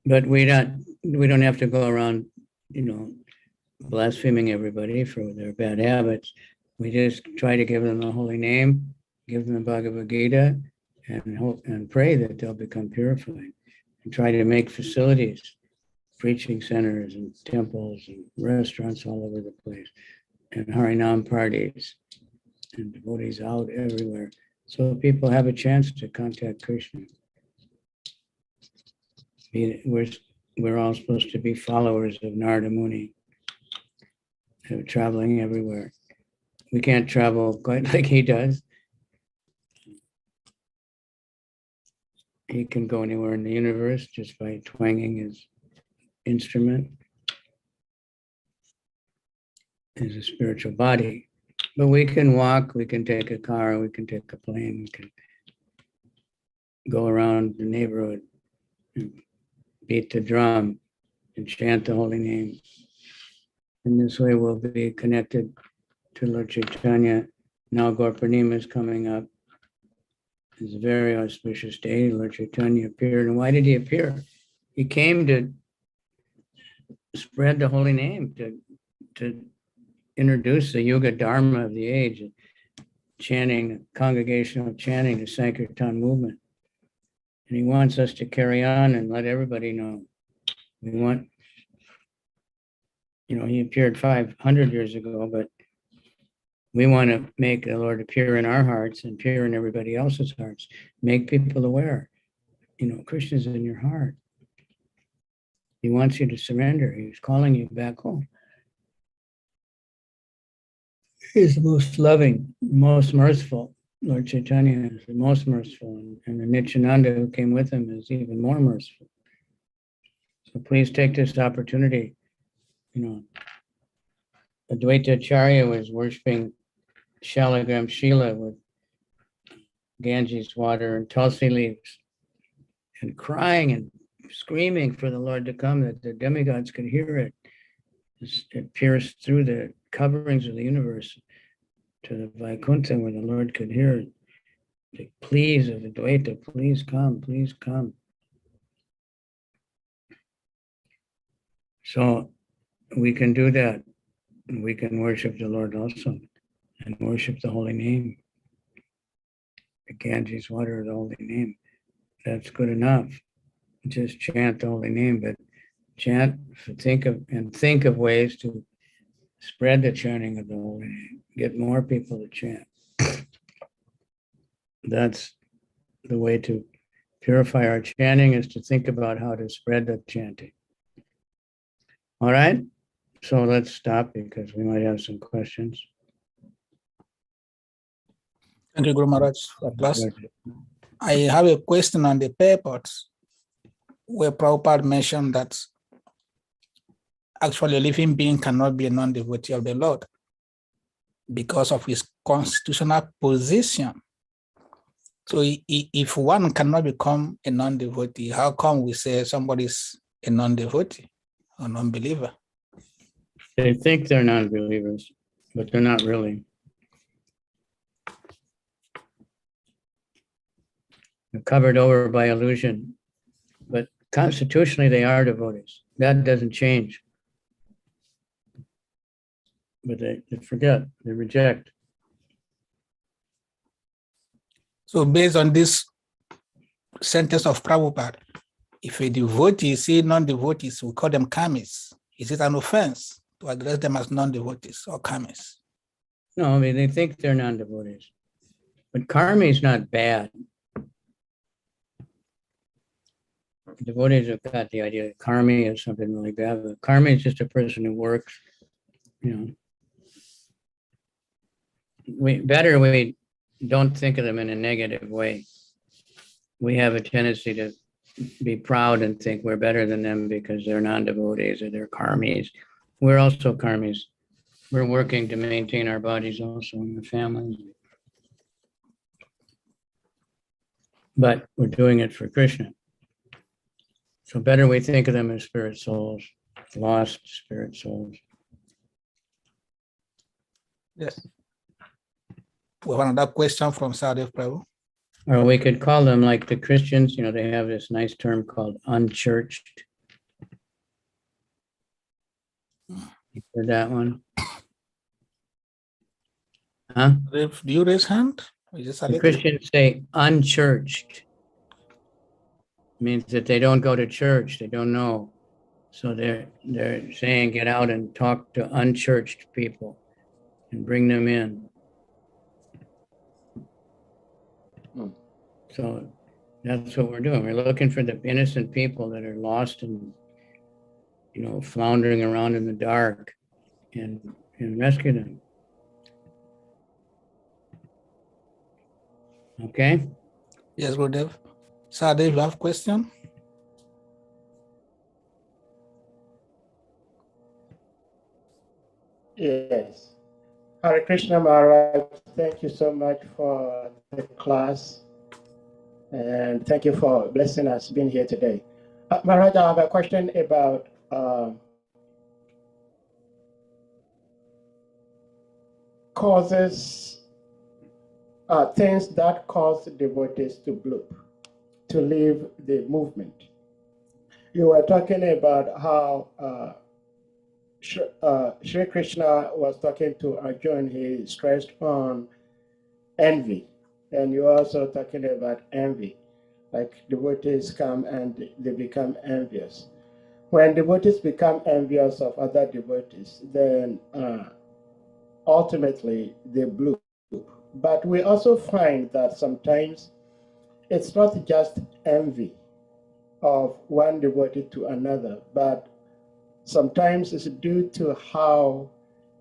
But we don't have to go around, blaspheming everybody for their bad habits. We just try to give them the holy name, give them the Bhagavad Gita, and hope and pray that they'll become purified. And try to make facilities, preaching centers and temples and restaurants all over the place, and Harinam parties, and devotees out everywhere, so people have a chance to contact Krishna. We're all supposed to be followers of Narada Muni, traveling everywhere. We can't travel quite like he does. He can go anywhere in the universe just by twanging his instrument, his spiritual body. But we can walk, we can take a car, we can take a plane, we can go around the neighborhood and beat the drum and chant the holy name. In this way, we'll be connected to Lord Chaitanya. Now Gaur Purnima is coming up. It's a very auspicious day. Lord Chaitanya appeared. And why did he appear? He came to spread the holy name, to introduce the Yuga Dharma of the age, chanting, congregational chanting, the Sankirtan movement. And he wants us to carry on and let everybody know. We want, he appeared 500 years ago, but we want to make the Lord appear in our hearts and appear in everybody else's hearts. Make people aware, Krishna's in your heart. He wants you to surrender. He's calling you back home. He's the most loving, most merciful. Lord Chaitanya is the most merciful, and the Nityananda who came with him is even more merciful. So please take this opportunity. Advaita Acharya was worshiping Shalagram Shila with Ganges water and tulsi leaves, and crying and screaming for the Lord to come, that the demigods could hear it. It pierced through the coverings of the universe to the Vaikuntha, where the Lord could hear the pleas of Advaita, please come, please come. So we can do that. We can worship the Lord also and worship the holy name. The Ganges water, the holy name. That's good enough. Just chant the holy name, but think of ways to spread the chanting of the holy name. Get more people to chant. That's the way to purify our chanting, is to think about how to spread the chanting. All right, so let's stop because we might have some questions. Thank you, Guru Maharaj, for class. I have a question on the purports, where Prabhupada mentioned that actually a living being cannot be a non-devotee of the Lord because of his constitutional position. So if one cannot become a non-devotee, how come we say somebody is a non-devotee or non-believer? They think they're non-believers, but they're not really. They're covered over by illusion, but constitutionally they are devotees. That doesn't change. But they forget, they reject. So based on this sentence of Prabhupada, if a devotee see non-devotees, we call them karmis. Is it an offense to address them as non-devotees or karmis? No, they think they're non-devotees. But karma is not bad. Devotees have got the idea that karma is something really bad. But karma is just a person who works, We don't think of them in a negative way. We have a tendency to be proud and think we're better than them because they're non-devotees or they're karmis. We're also karmis. We're working to maintain our bodies also in the families. But we're doing it for Krishna. So better we think of them as spirit souls, lost spirit souls. Yes. We have another question from Sadev Prabhu. Or we could call them like the Christians, they have this nice term called unchurched. You heard that one? Huh? Do you raise hand? The Christians say unchurched. Means that they don't go to church, they don't know. So they're saying get out and talk to unchurched people and bring them in. So that's what we're doing. We're looking for the innocent people that are lost and floundering around in the dark and rescue them. Okay? Yes, Gurudev. Sadev, you have a question? Yes. Hare Krishna Maharaj, thank you so much for the class. And thank you for blessing us being here today. Maharaj, I have a question about causes, things that cause devotees to bloop, to leave the movement. You were talking about how Sri Krishna was talking to Arjuna. He stressed on envy. And you're also talking about envy, like devotees come and they become envious. When devotees become envious of other devotees, then ultimately they bloop. But we also find that sometimes it's not just envy of one devotee to another, but sometimes it's due to how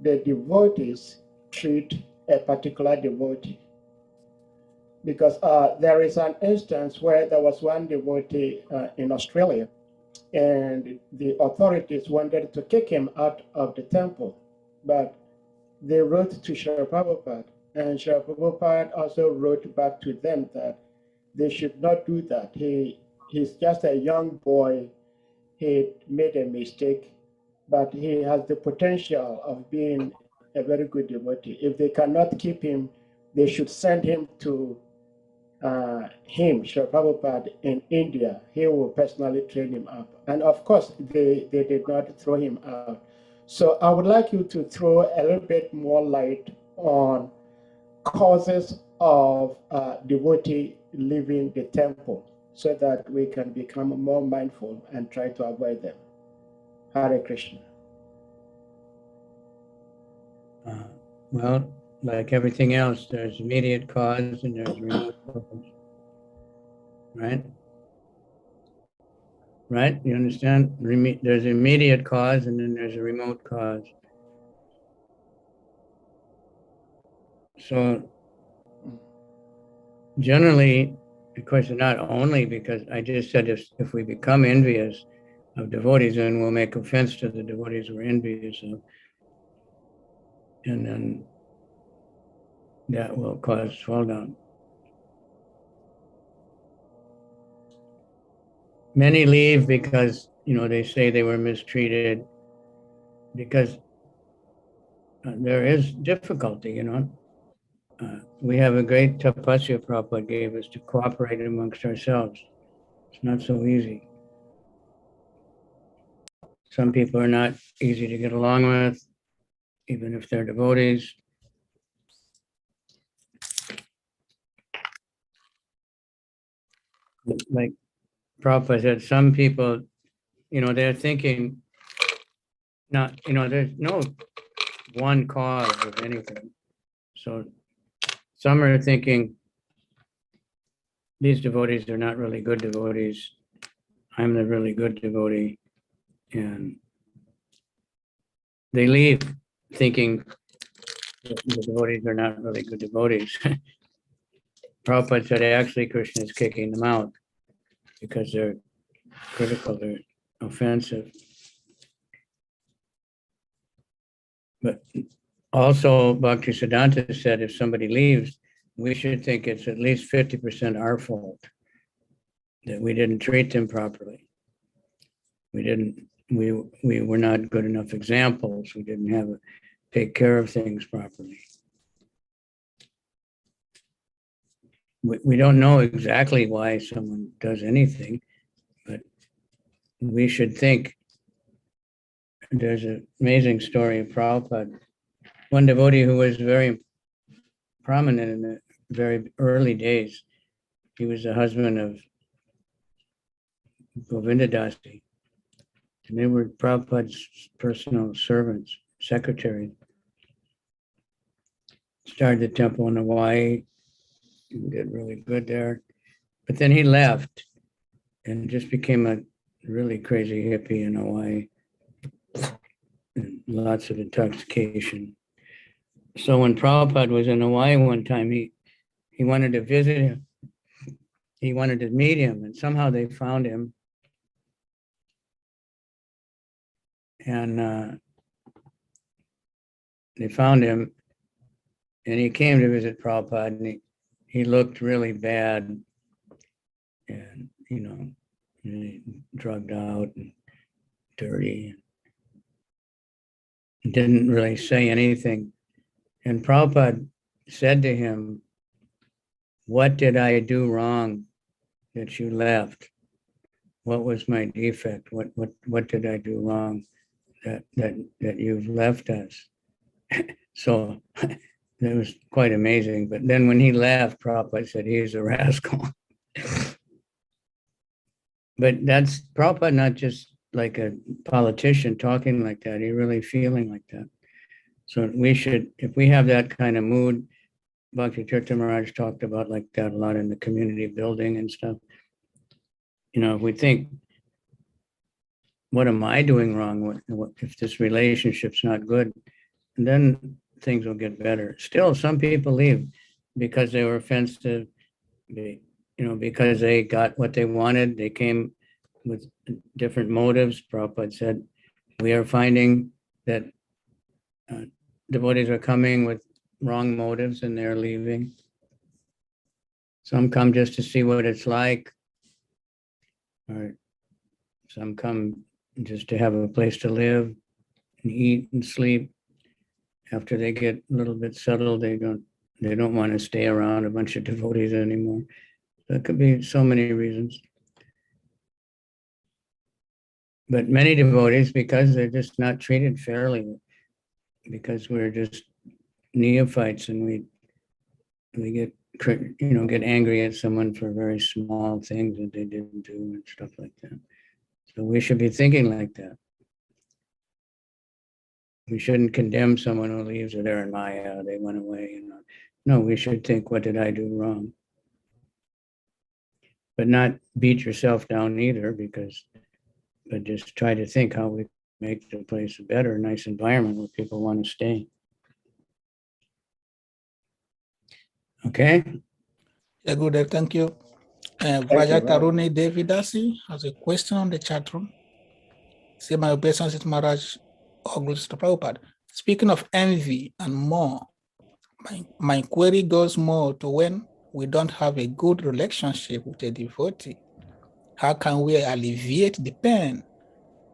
the devotees treat a particular devotee. Because there is an instance where there was one devotee in Australia, and the authorities wanted to kick him out of the temple, but they wrote to Srila Prabhupada, and Srila Prabhupada also wrote back to them that they should not do that. He's just a young boy. He made a mistake, but he has the potential of being a very good devotee. If they cannot keep him, they should send him to Srila Prabhupada in India. He will personally train him up. And of course, they did not throw him out. So I would like you to throw a little bit more light on causes of devotee leaving the temple so that we can become more mindful and try to avoid them. Hare Krishna. Well, like everything else, there's immediate cause and there's remote cause. Right? Right? You understand? There's immediate cause and then there's a remote cause. So generally, of course, not only because I just said if we become envious of devotees, then we'll make offense to the devotees we're envious of. And then that will cause fall down. Many leave because, they say they were mistreated, because there is difficulty, we have a great tapasya Prabhupada gave us to cooperate amongst ourselves. It's not so easy. Some people are not easy to get along with, even if they're devotees. Like Prabhupada said, some people, they're thinking not, there's no one cause of anything. So some are thinking these devotees are not really good devotees. I'm the really good devotee. And they leave thinking the devotees are not really good devotees. Prabhupada said actually Krishna is kicking them out because they're critical, they're offensive. But also Bhaktisiddhanta said if somebody leaves, we should think it's at least 50% our fault, that we didn't treat them properly. We were not good enough examples. We didn't have a take care of things properly. We don't know exactly why someone does anything, but we should think. There's an amazing story of Prabhupada. One devotee who was very prominent in the very early days. He was the husband of Govindadasi. And they were Prabhupada's personal servants, secretaries. Started the temple in Hawaii, did really good there. But then he left and just became a really crazy hippie in Hawaii. And lots of intoxication. So when Prabhupada was in Hawaii one time, he wanted to visit him. He wanted to meet him, and somehow they found him. And they found him, and he came to visit Prabhupada, and he looked really bad, and really drugged out and dirty. And didn't really say anything. And Prabhupada said to him, "What did I do wrong that you left? What was my defect? What did I do wrong that you've left us?" So it was quite amazing. But then when he left, Prabhupada said, "He's a rascal." But that's Prabhupada, not just like a politician talking like that. He really feeling like that. So we should, if we have that kind of mood, Bhakti Tirtha Maharaj talked about like that a lot in the community building and stuff. If we think, what am I doing wrong? What if this relationship's not good? And then things will get better. Still, some people leave because they were offensive, because they got what they wanted. They came with different motives. Prabhupada said, we are finding that devotees are coming with wrong motives and they're leaving. Some come just to see what it's like, or some come just to have a place to live and eat and sleep. After they get a little bit settled, they don't want to stay around a bunch of devotees anymore. That could be so many reasons. But many devotees, because they're just not treated fairly, because we're just neophytes and we get angry at someone for very small things that they didn't do and stuff like that. So we should be thinking like that. We shouldn't condemn someone who leaves, or they're in Maya, they went away. No, we should think, what did I do wrong? But not beat yourself down either, but just try to think how we make the place a better, nice environment where people want to stay. Okay? Yeah, good. Thank you. you, Vraja Raj. Taruni Devidasi has a question on the chat room. Say, my obeisance, Maharaj, all glories to Prabhupada. Speaking of envy and more, my query goes more to when we don't have a good relationship with a devotee. How can we alleviate the pain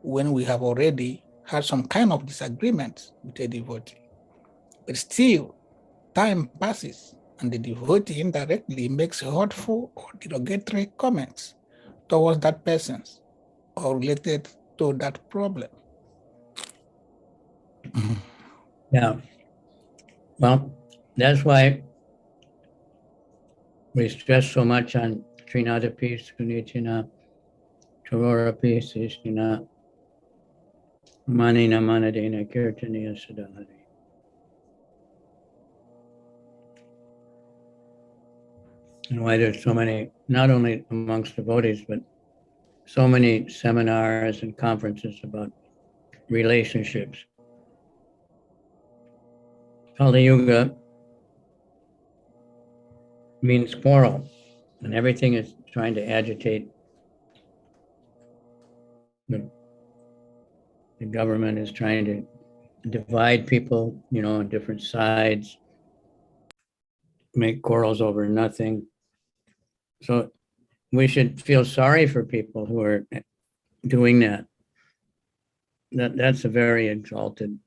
when we have already had some kind of disagreement with a devotee? But still, time passes and the devotee indirectly makes hurtful or derogatory comments towards that person or related to that problem. Yeah. Well, that's why we stress so much on Trinada peace, Kunichina, Torora peace, Ishnina, Manina Manadena, Kirtaniya Sadahari. And why there's so many, not only amongst devotees, but so many seminars and conferences about relationships. Kali Yuga means quarrel, and everything is trying to agitate. The government is trying to divide people, on different sides, make quarrels over nothing. So we should feel sorry for people who are doing that. That's a very exalted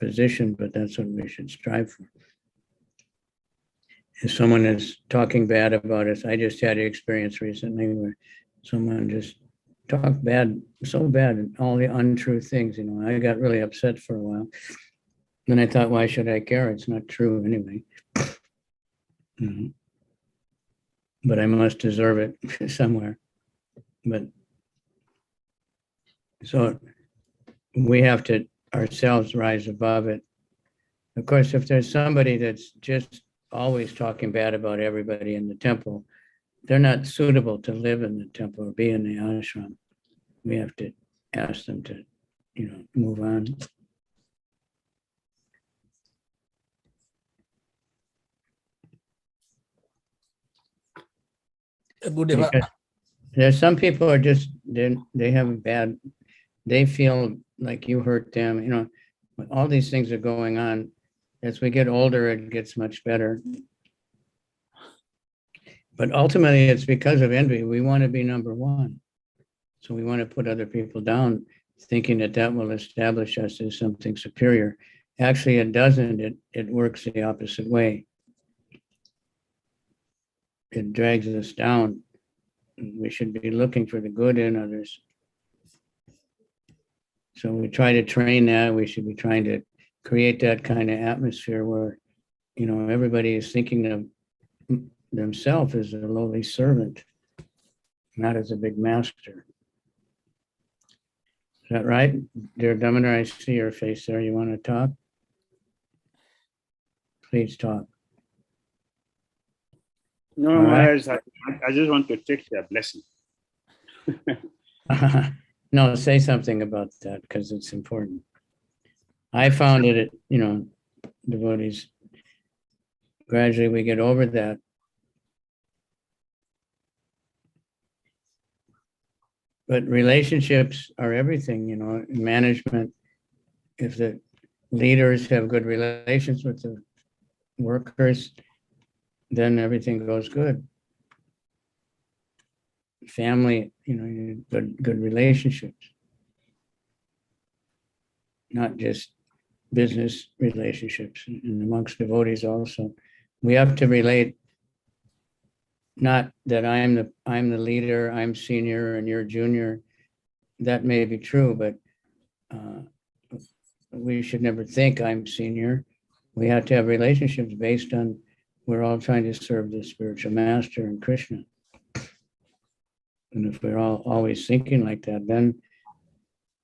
position, but that's what we should strive for. If someone is talking bad about us, I just had an experience recently where someone just talked bad, so bad, and all the untrue things, I got really upset for a while. Then I thought, why should I care? It's not true anyway. But I must deserve it somewhere. But so we have to ourselves rise above it. Of course, if there's somebody that's just always talking bad about everybody in the temple, they're not suitable to live in the temple or be in the ashram. We have to ask them to, move on. There's some people are just, they have a bad, they feel like you hurt them, all these things are going on. As we get older, it gets much better. But ultimately, it's because of envy. We want to be number one. So we want to put other people down, thinking that that will establish us as something superior. Actually, it doesn't. It works the opposite way. It drags us down. We should be looking for the good in others. So we try to train that. We should be trying to create that kind of atmosphere where, everybody is thinking of themselves as a lowly servant, not as a big master. Is that right? Dear Damodar, I see your face there. You want to talk? Please talk. No, Maharaj, I just want to take their blessing. No, say something about that because it's important. I found it, devotees, gradually we get over that. But relationships are everything, management. If the leaders have good relations with the workers, then everything goes good. Family, good relationships. Not just business relationships, and amongst devotees also. We have to relate, not that I'm the leader, I'm senior and you're junior. That may be true, but we should never think I'm senior. We have to have relationships based on we're all trying to serve the spiritual master and Krishna. And if we're all always thinking like that, then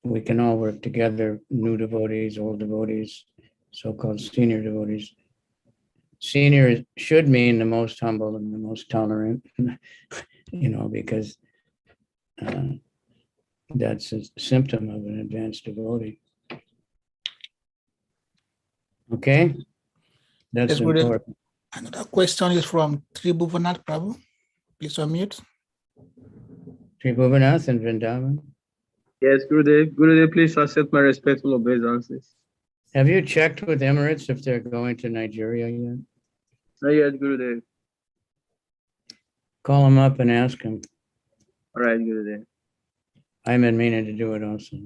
we can all work together, new devotees, old devotees, so-called senior devotees. Senior should mean the most humble and the most tolerant, because that's a symptom of an advanced devotee. Okay? That's important. Another question is from Tribhuvanath Prabhu. Please unmute. Tribhuvanath and Vrindavan. Yes, Gurudev. Gurudev, please accept my respectful obeisances. Have you checked with Emirates if they're going to Nigeria yet? Not yet, Gurudev. Call them up and ask them. All right, Gurudev. I've been meaning to do it also.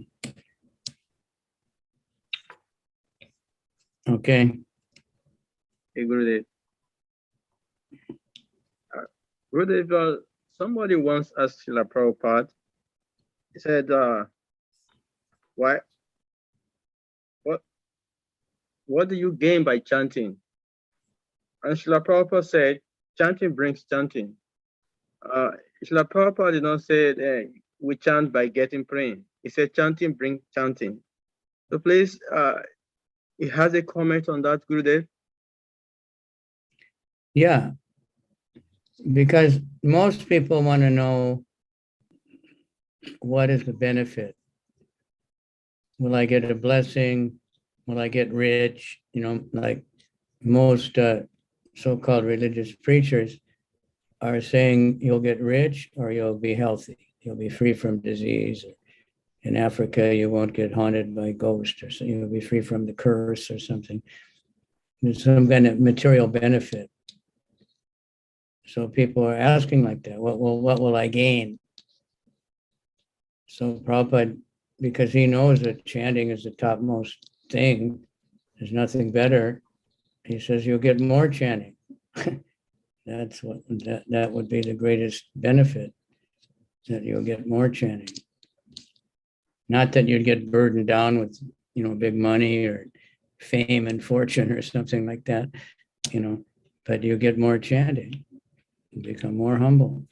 Okay. Hey, Gurudev. Gurudev, somebody once asked Srila Prabhupada, he said, what do you gain by chanting? And Srila Prabhupada said, chanting brings chanting. Srila Prabhupada did not say we chant by getting praying. He said chanting brings chanting. So please, he has a comment on that, Gurudev? Yeah, because most people want to know what is the benefit. Will I get a blessing? Will I get rich? Like most so-called religious preachers are saying you'll get rich or you'll be healthy. You'll be free from disease. In Africa, you won't get haunted by ghosts, or so you'll be free from the curse or something. There's some kind of material benefit. So people are asking like that, what will I gain? So Prabhupada, because he knows that chanting is the topmost thing, there's nothing better. He says you'll get more chanting. That's what that would be the greatest benefit, that you'll get more chanting. Not that you'd get burdened down with, big money or fame and fortune or something like that, but you get more chanting, you become more humble.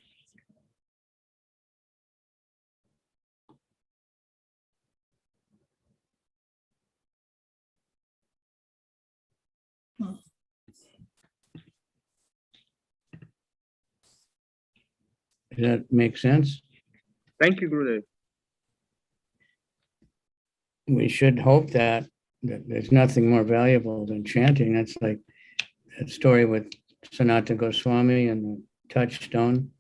Does that make sense? Thank you, Gurudev. We should hope that there's nothing more valuable than chanting. That's like that story with Sanatana Goswami and the touchstone,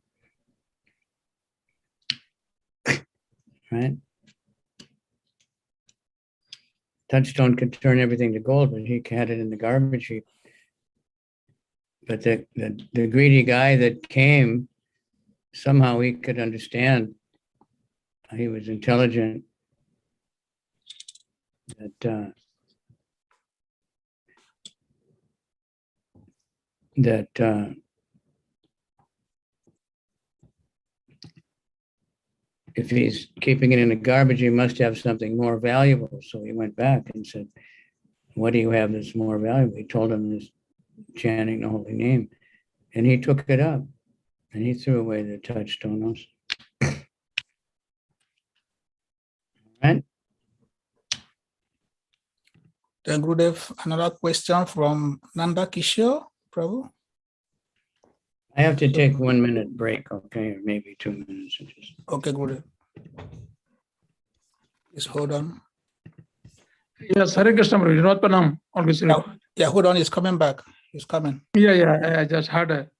right? Touchstone could turn everything to gold, but he had it in the garbage heap. But the greedy guy that came, somehow he could understand. He was intelligent. That if he's keeping it in the garbage, he must have something more valuable. So he went back and said, what do you have that's more valuable? He told him this chanting the holy name, and he took it up and he threw away the touchstone also. Right? Then Gurudev, another question from Nanda Kishore, Prabhu. I have to take 1 minute break, okay, or maybe 2 minutes. Okay, Gurudev. Please hold on. Yes, Hare Krishna, Vinod Panam. Always. Yeah, hold on, he's coming back. He's coming. Yeah, I just heard it.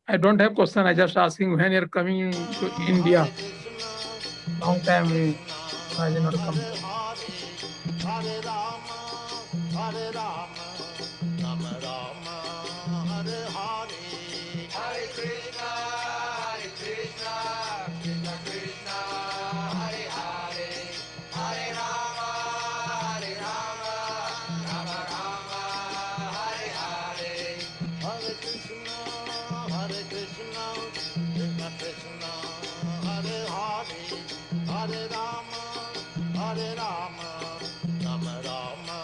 I don't have question. I just asking when you're coming to India. Long time I did not come. Hare Rama, Hare Rama, Rama Rama, Hare Hare, Hare Krishna, Krishna Krishna, Hare Hare, Hare Rama, Rama Rama, Hare Hare, Hare Krishna, Krishna Krishna, Hare Hare, Hare Rama, Rama Rama,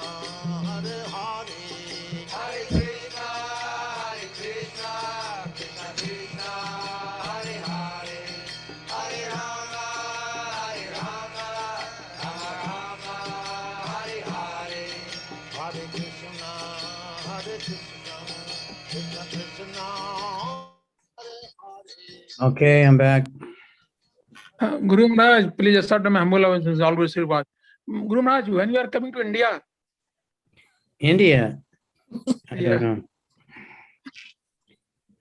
Hare Hare, Hare Krishna, Krishna Krishna, Hare Hare, Hare Rama, Rama Rama, Hare Hare, Hare Krishna, Krishna Krishna, Hare Hare. Okay, I'm back. Guru Maharaj, please start my humble obeisance, always Srivas. Guru Maharaj, when you are coming to India? India? I Yeah. don't know.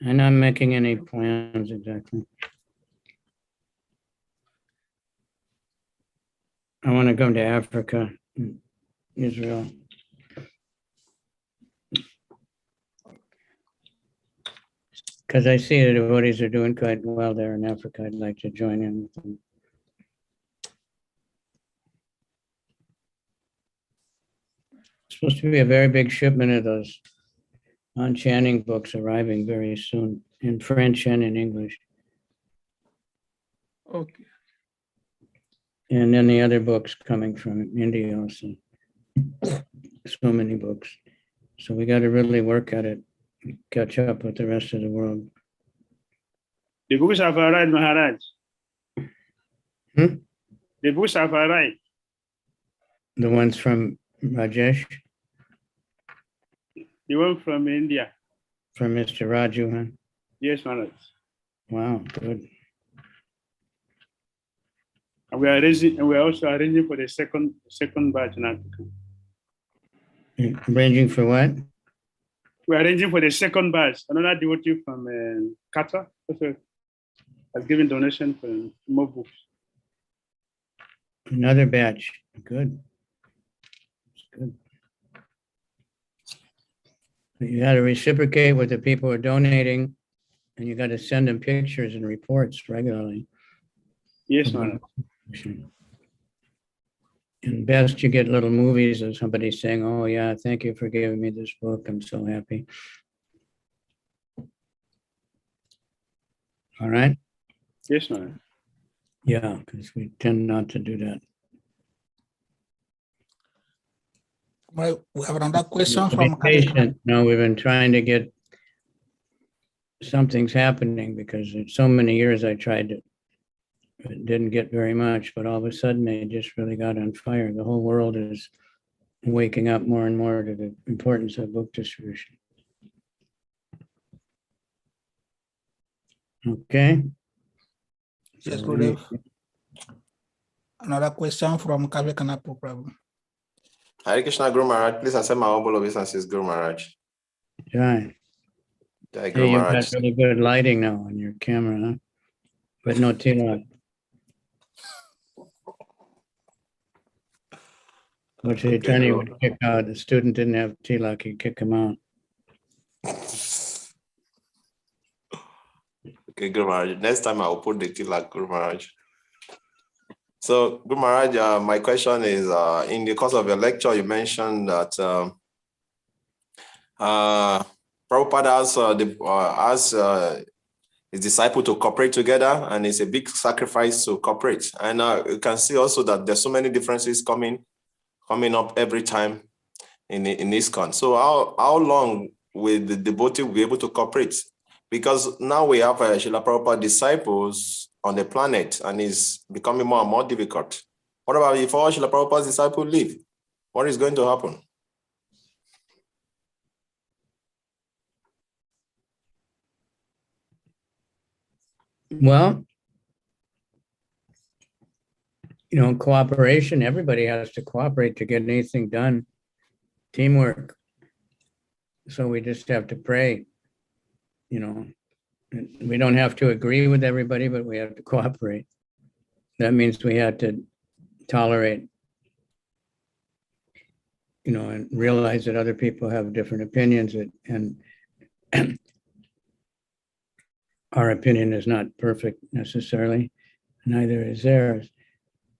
I'm not making any plans exactly. I want to come to Africa, Israel. Because I see the devotees are doing quite well there in Africa. I'd like to join in with them. It's supposed to be a very big shipment of those on-chanting books arriving very soon in French and in English. Okay. And then the other books coming from India also. So many books. So we got to really work at it, catch up with the rest of the world. The books have arrived, Maharaj. The books have arrived. The ones from Rajesh? The one from India. From Mr. Raju, huh? Yes, Maharaj. Wow, good. And we are also arranging for the second batch in Africa. Arranging for what? We are arranging for the second batch. Another devotee from Qatar also has given donation for more books. Another batch. Good. That's good. You got to reciprocate with the people who are donating, and you got to send them pictures and reports regularly. Yes, Maharaj. And best you get little movies of somebody saying, oh yeah, thank you for giving me this book. I'm so happy. All right. Yes, man. Yeah, because we tend not to do that. Well, we have another question Be from patient. No, we've been trying to get something's happening because in so many years I tried to, it didn't get very much, but all of a sudden they just really got on fire. The whole world is waking up more and more to the importance of book distribution. Okay. Yes, So Gurudev. Another question from Kavicandra Prabhu. Hare Krishna, Guru Maharaj. Please accept my humble obeisances, Guru Maharaj. Jai. Jai Guru Hey, you've Maharaj. got really good lighting now on your camera, huh? But no tilak. Which the attorney Guru. would kick out. The student didn't have tilak, he'd kick him out. Okay, Guru Maharaj. Next time I will put the tilak, Guru Maharaj. So, Guru Maharaj, my question is, in the course of your lecture, you mentioned that Prabhupada asked his disciple to cooperate together, and it's a big sacrifice to cooperate. And you can see also that there's so many differences coming up every time in ISKCON. So how long will the devotee be able to cooperate? Because now we have Srila Prabhupada disciples on the planet, and it's becoming more and more difficult. What about if all Srila Prabhupada's disciples leave? What is going to happen? Well, you know, cooperation, everybody has to cooperate to get anything done. Teamwork. So we just have to pray, you know. We don't have to agree with everybody, but we have to cooperate. That means we have to tolerate, you know, and realize that other people have different opinions, and our opinion is not perfect necessarily, neither is theirs.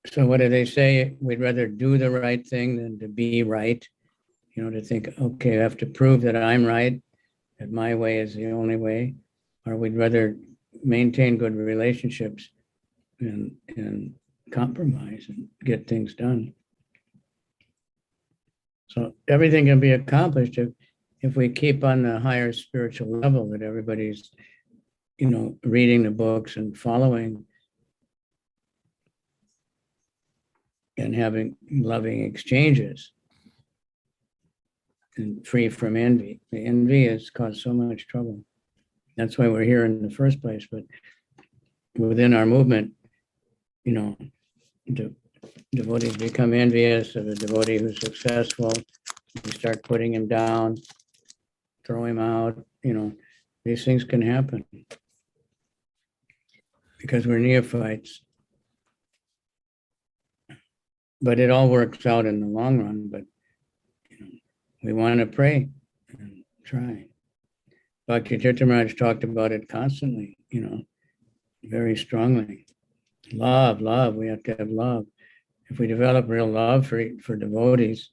So what do they say? We'd rather do the right thing than to be right. You know, to think, okay, I have to prove that I'm right, that my way is the only way, or we'd rather maintain good relationships and compromise and get things done. So everything can be accomplished if we keep on the higher spiritual level, that everybody's, you know, reading the books and following and having loving exchanges and free from envy. The envy has caused so much trouble. That's why we're here in the first place. But within our movement, you know, devotees become envious of a devotee who's successful. We start putting him down, throw him out. You know, these things can happen because we're neophytes. But it all works out in the long run. But you know, we want to pray and try. Bhakti Tirtha Maharaj talked about it constantly, you know, very strongly. Love, we have to have love. If we develop real love for devotees,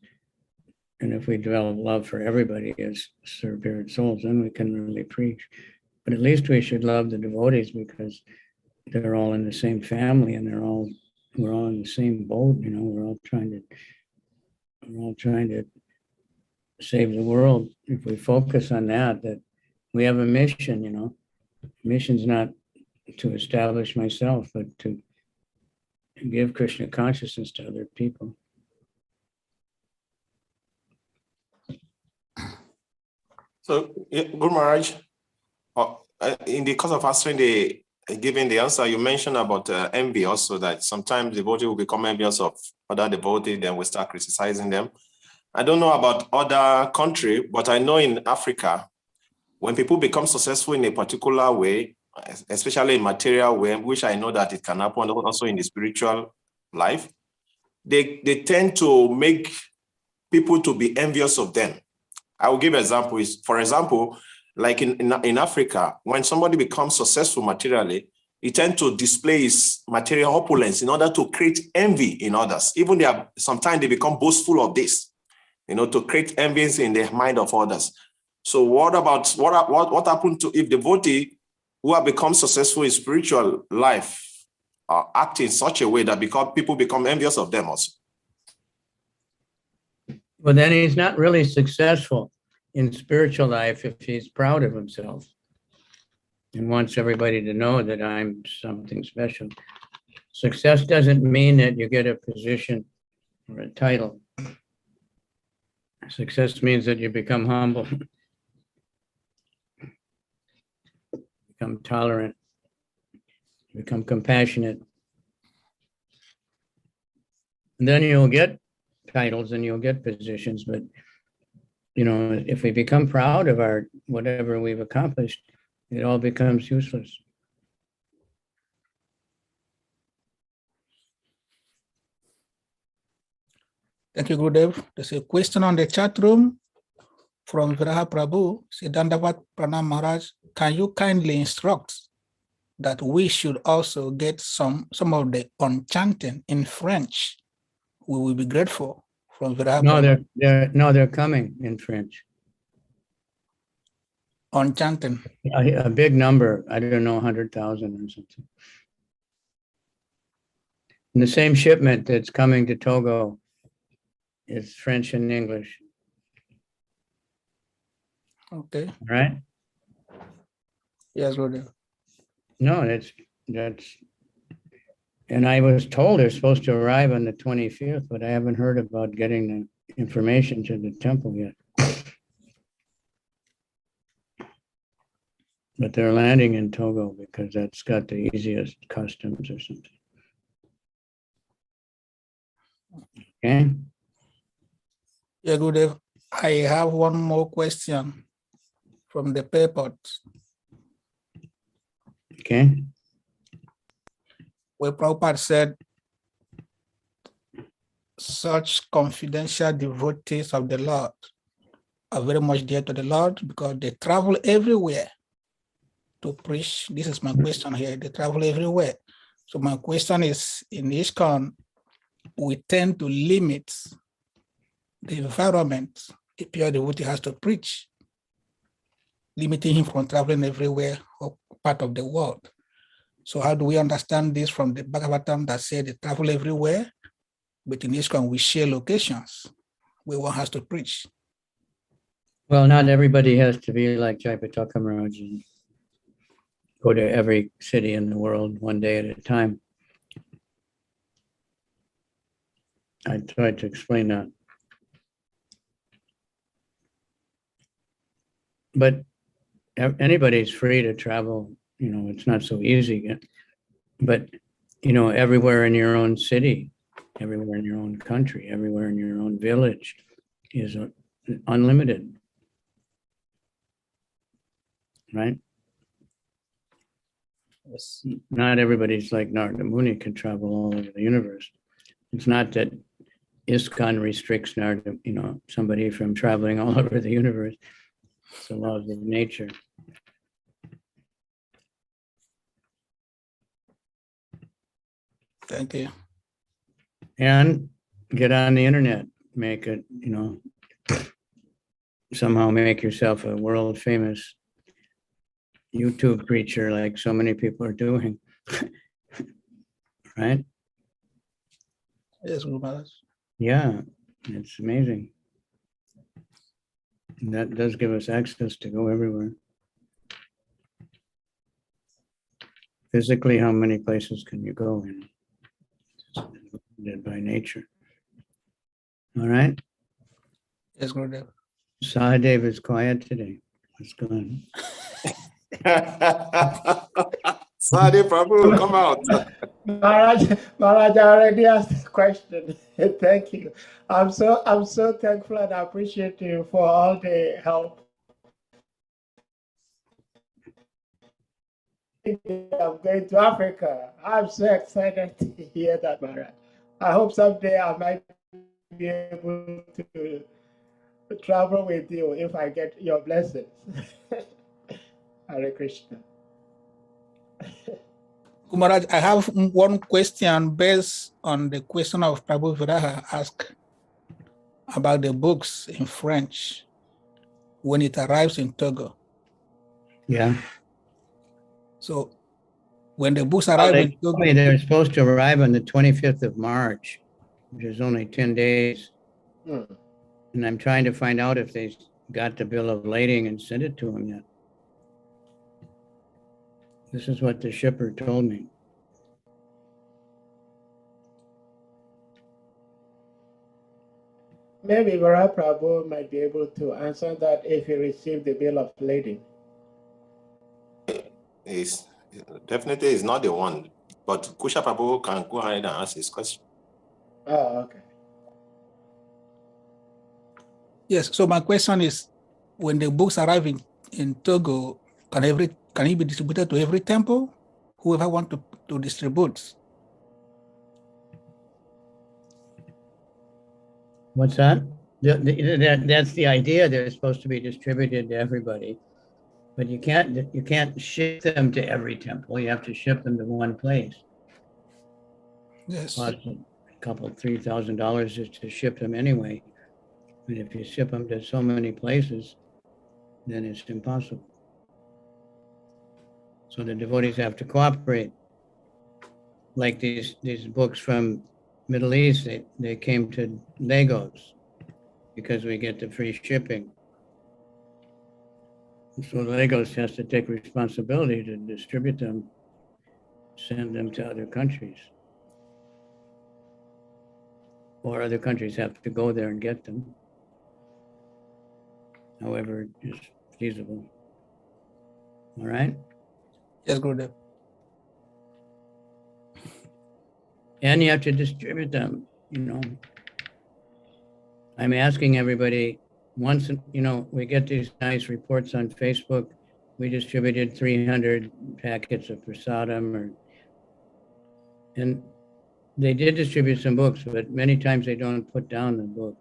and if we develop love for everybody as spirit souls, then we can really preach. But at least we should love the devotees because they're all in the same family and we're all in the same boat, you know, we're all trying to save the world. If we focus on that we have a mission, you know. Mission's not to establish myself, but to give Krishna consciousness to other people. So, Guru Maharaj, in the course of answering giving the answer, you mentioned about envy also, that sometimes devotee will become envious of other devotee, then we start criticizing them. I don't know about other country, but I know in Africa, when people become successful in a particular way, especially in material way, which I know that it can happen also in the spiritual life, they tend to make people to be envious of them. I will give an example. For example, like in Africa, when somebody becomes successful materially, he tends to display his material opulence in order to create envy in others. Even sometimes they become boastful of this, to create envy in the mind of others. So what happened to if devotee who have become successful in spiritual life act in such a way that people become envious of them also? Well, then he's not really successful in spiritual life if he's proud of himself and wants everybody to know that I'm something special. Success doesn't mean that you get a position or a title. Success means that you become humble, become tolerant, become compassionate. And then you'll get titles and you'll get positions, but if we become proud of whatever we've accomplished, it all becomes useless. Thank you, Gurudev. There's a question on the chat room from Viraha Prabhu. Dandavat Pranam Maharaj, can you kindly instruct that we should also get some of the unchanting in French? We will be grateful. From Viraha Prabhu. They're coming in French. Unchanting. A big number, I don't know, 100,000 or something. And the same shipment that's coming to Togo is French and English. Okay. Right? Yes, Gurudev. No, that's, and I was told they're supposed to arrive on the 25th, but I haven't heard about getting the information to the temple yet. But they're landing in Togo because that's got the easiest customs or something. Okay. Yeah, Gurudev. I have one more question from the paper. Okay. Where Prabhupada said, such confidential devotees of the Lord are very much dear to the Lord because they travel everywhere to preach. This is my question here. They travel everywhere. So my question is, in ISKCON, we tend to limit the environment a pure devotee has to preach, limiting him from traveling everywhere or part of the world. So how do we understand this from the Bhagavatam that said they travel everywhere, but in ISKCON we share locations where one has to preach? Well, not everybody has to be like Jaipataka Maharaj and go to every city in the world one day at a time. I tried to explain that. But anybody's free to travel, it's not so easy yet. But, everywhere in your own city, everywhere in your own country, everywhere in your own village is unlimited. Right? Yes. Not everybody's like Narada Muni can travel all over the universe. It's not that ISKCON restricts Narada, somebody from traveling all over the universe. It's the laws of nature. Thank you. And get on the internet, make it, somehow make yourself a world famous YouTube preacher like so many people are doing. Right? Yes, Guru Maharaj. Yeah, it's amazing. And that does give us access to go everywhere. Physically, how many places can you go in? It's limited by nature. All right? Yes, Gurudev. Sahadev is quiet today. What's going Sorry, Prabhu, come out. Maharaj already asked the question. Thank you. I'm so thankful and appreciative for all the help. I'm going to Africa. I'm so excited to hear that, Maharaj. I hope someday I might be able to travel with you if I get your blessings. Hare Krishna. Kumaraj, I have one question based on the question of Prabhu Viraha asked about the books in French when it arrives in Togo. Yeah. So when the books Well, arrive they in told Togo, me they're supposed to arrive on the 25th of March, which is only 10 days. Hmm. And I'm trying to find out if they got the bill of lading and sent it to them yet. This is what the shipper told me. Maybe Vara Prabhu might be able to answer that if he received the bill of lading. Is definitely is not the one, but Kusha Prabhu can go ahead and ask his question. Oh, okay. yes. So my question is, when the books arrive in Togo, can it be distributed to every temple? Whoever want to distribute. What's that? That's the idea. They're supposed to be distributed to everybody, but you can't ship them to every temple. You have to ship them to one place. Yes. Costs a couple $3,000 just to ship them anyway. And if you ship them to so many places, then it's impossible. So the devotees have to cooperate. Like these books from Middle East, they came to Lagos because we get the free shipping. So Lagos has to take responsibility to distribute them, send them to other countries. Or other countries have to go there and get them. However is feasible. All right? Yes, Gurudev. And you have to distribute them, I'm asking everybody, once, we get these nice reports on Facebook, we distributed 300 packets of prasadam, and they did distribute some books, but many times they don't put down the books.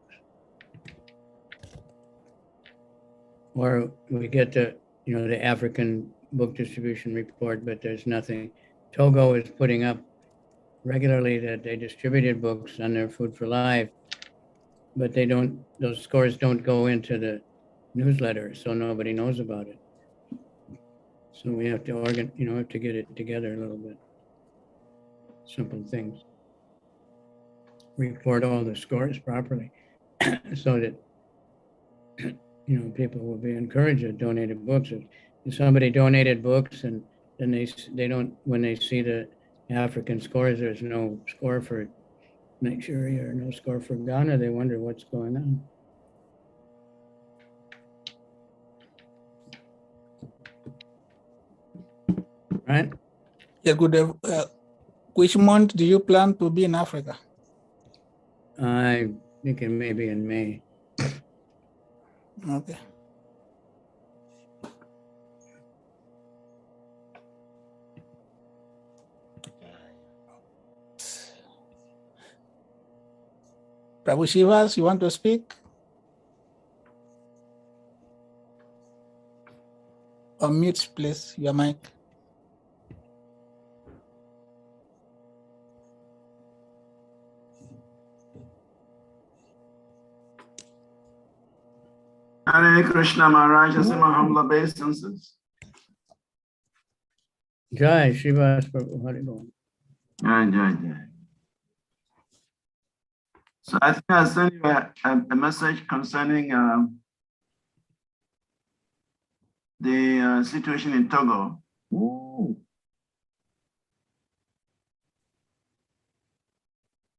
Or we get the African book distribution report, but there's nothing. Togo is putting up regularly that they distributed books on their Food for Life, but those scores don't go into the newsletter, so nobody knows about it. So we have to have to get it together a little bit. Simple things. Report all the scores properly so that people will be encouraged to donate books. If somebody donated books and then they don't, when they see the African scores, there's no score for Nigeria or no score for Ghana, they wonder what's going on. Right? Yeah, Gurudev. Which month do you plan to be in Africa? I think it may be in May. Okay. Prabhu Shivas, you want to speak? Unmute, please, your mic. Hare Krishna Maharaj, I say my humble obeisances. Jai Shivas Prabhu Haribol. Jai. So I think I sent you a message concerning the situation in Togo. Ooh.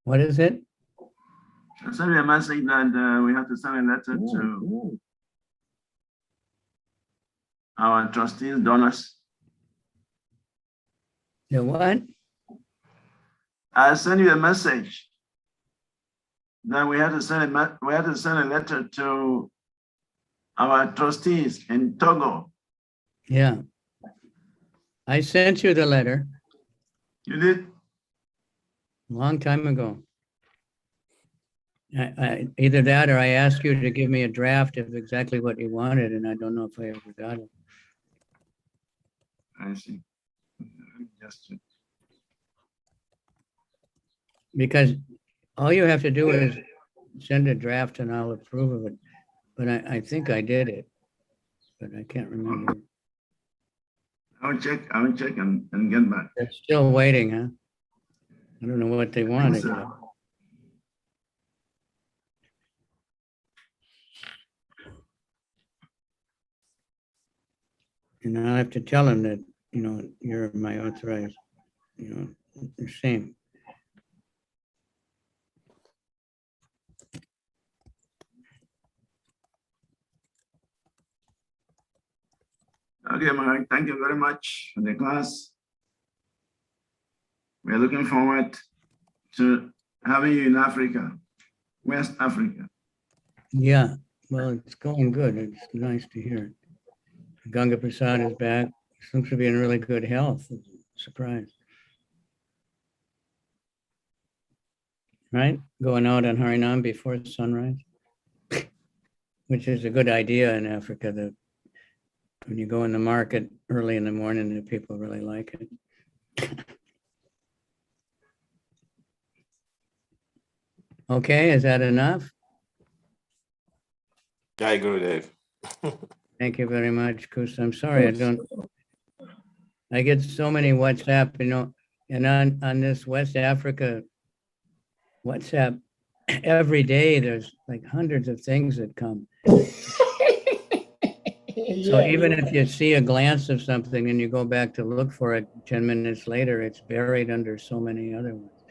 What is it? I sent you a message that we have to send a letter to our trustees, donors. The what? I sent you a message that we have to send a letter to our trustees in Togo. Yeah. I sent you the letter. You did? A long time ago. I either that or I asked you to give me a draft of exactly what you wanted, and I don't know if I ever got it. I see. Just because all you have to do is send a draft and I'll approve of it. But I think I did it, but I can't remember. I'll check and get back. They're still waiting, huh? I don't know what they wanted. so. And I'll have to tell them that, you know, you're my authorized, you know, the same. Okay, Mark, thank you very much for the class. We're looking forward to having you in Africa, West Africa. Yeah, well, it's going good. It's nice to hear. Ganga Prasad is back. Seems to be in really good health. Surprise. Right? Going out on Harinam before sunrise, which is a good idea in Africa, that when you go in the market early in the morning, the people really like it. Okay, is that enough? Jai Gurudev. Thank you very much, Kus. I'm sorry, I get so many WhatsApp, you know, and on this West Africa WhatsApp, every day there's like hundreds of things that come. So even if you see a glance of something and you go back to look for it 10 minutes later, it's buried under so many other ones.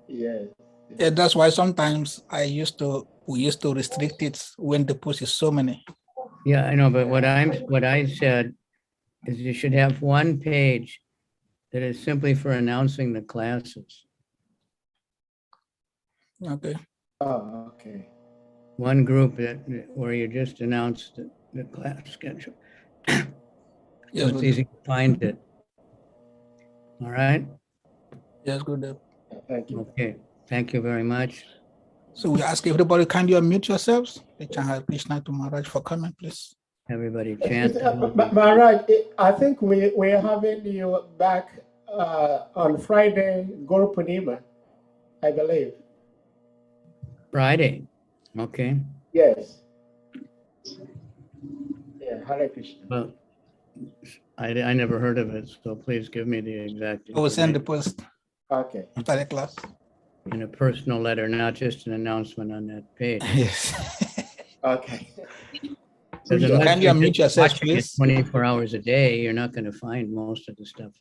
Yes. Yeah, that's why sometimes we used to restrict it when the post is so many. Yeah, I know, but what I said is you should have one page that is simply for announcing the classes. Okay. Oh, okay. One group where you just announce the class schedule. So Yes, it's easy to find it. All right? Yes, good. Thank you. Okay, thank you very much. So we ask everybody, can you unmute yourselves? Hare Krishna to Maharaj for comment, please. Everybody chant. Maharaj, I think we're having you back on Friday, Guru Purnima, I believe. Friday, okay. Yes. Yeah, Hare Krishna. Well, I never heard of it, so please give me the exact I will send the information post Okay. after the class. in a personal letter, not just an announcement on that page. Yes. Okay. Because So unless can you you're unmute just yourself, watching it please? 24 hours a day, you're not going to find most of the stuff.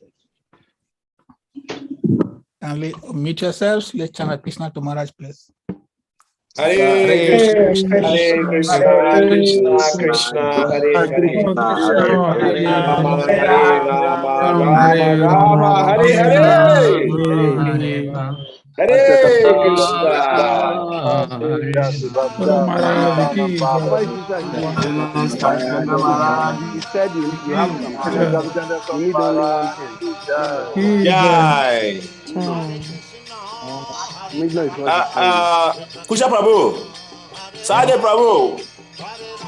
Kindly unmute yourselves. Let's chant Krishna to Maharaj, please. Hare Krishna, Hare Krishna, Krishna Krishna, Hare Hare. Hare Rama, Rama Rama, Hare Hare. Hare Krishna. Guru Maharaj ki Maharaj, you said you have some things. You need only one thing. Jai. Midnight is what you say. Kusha Prabhu, Sade Prabhu,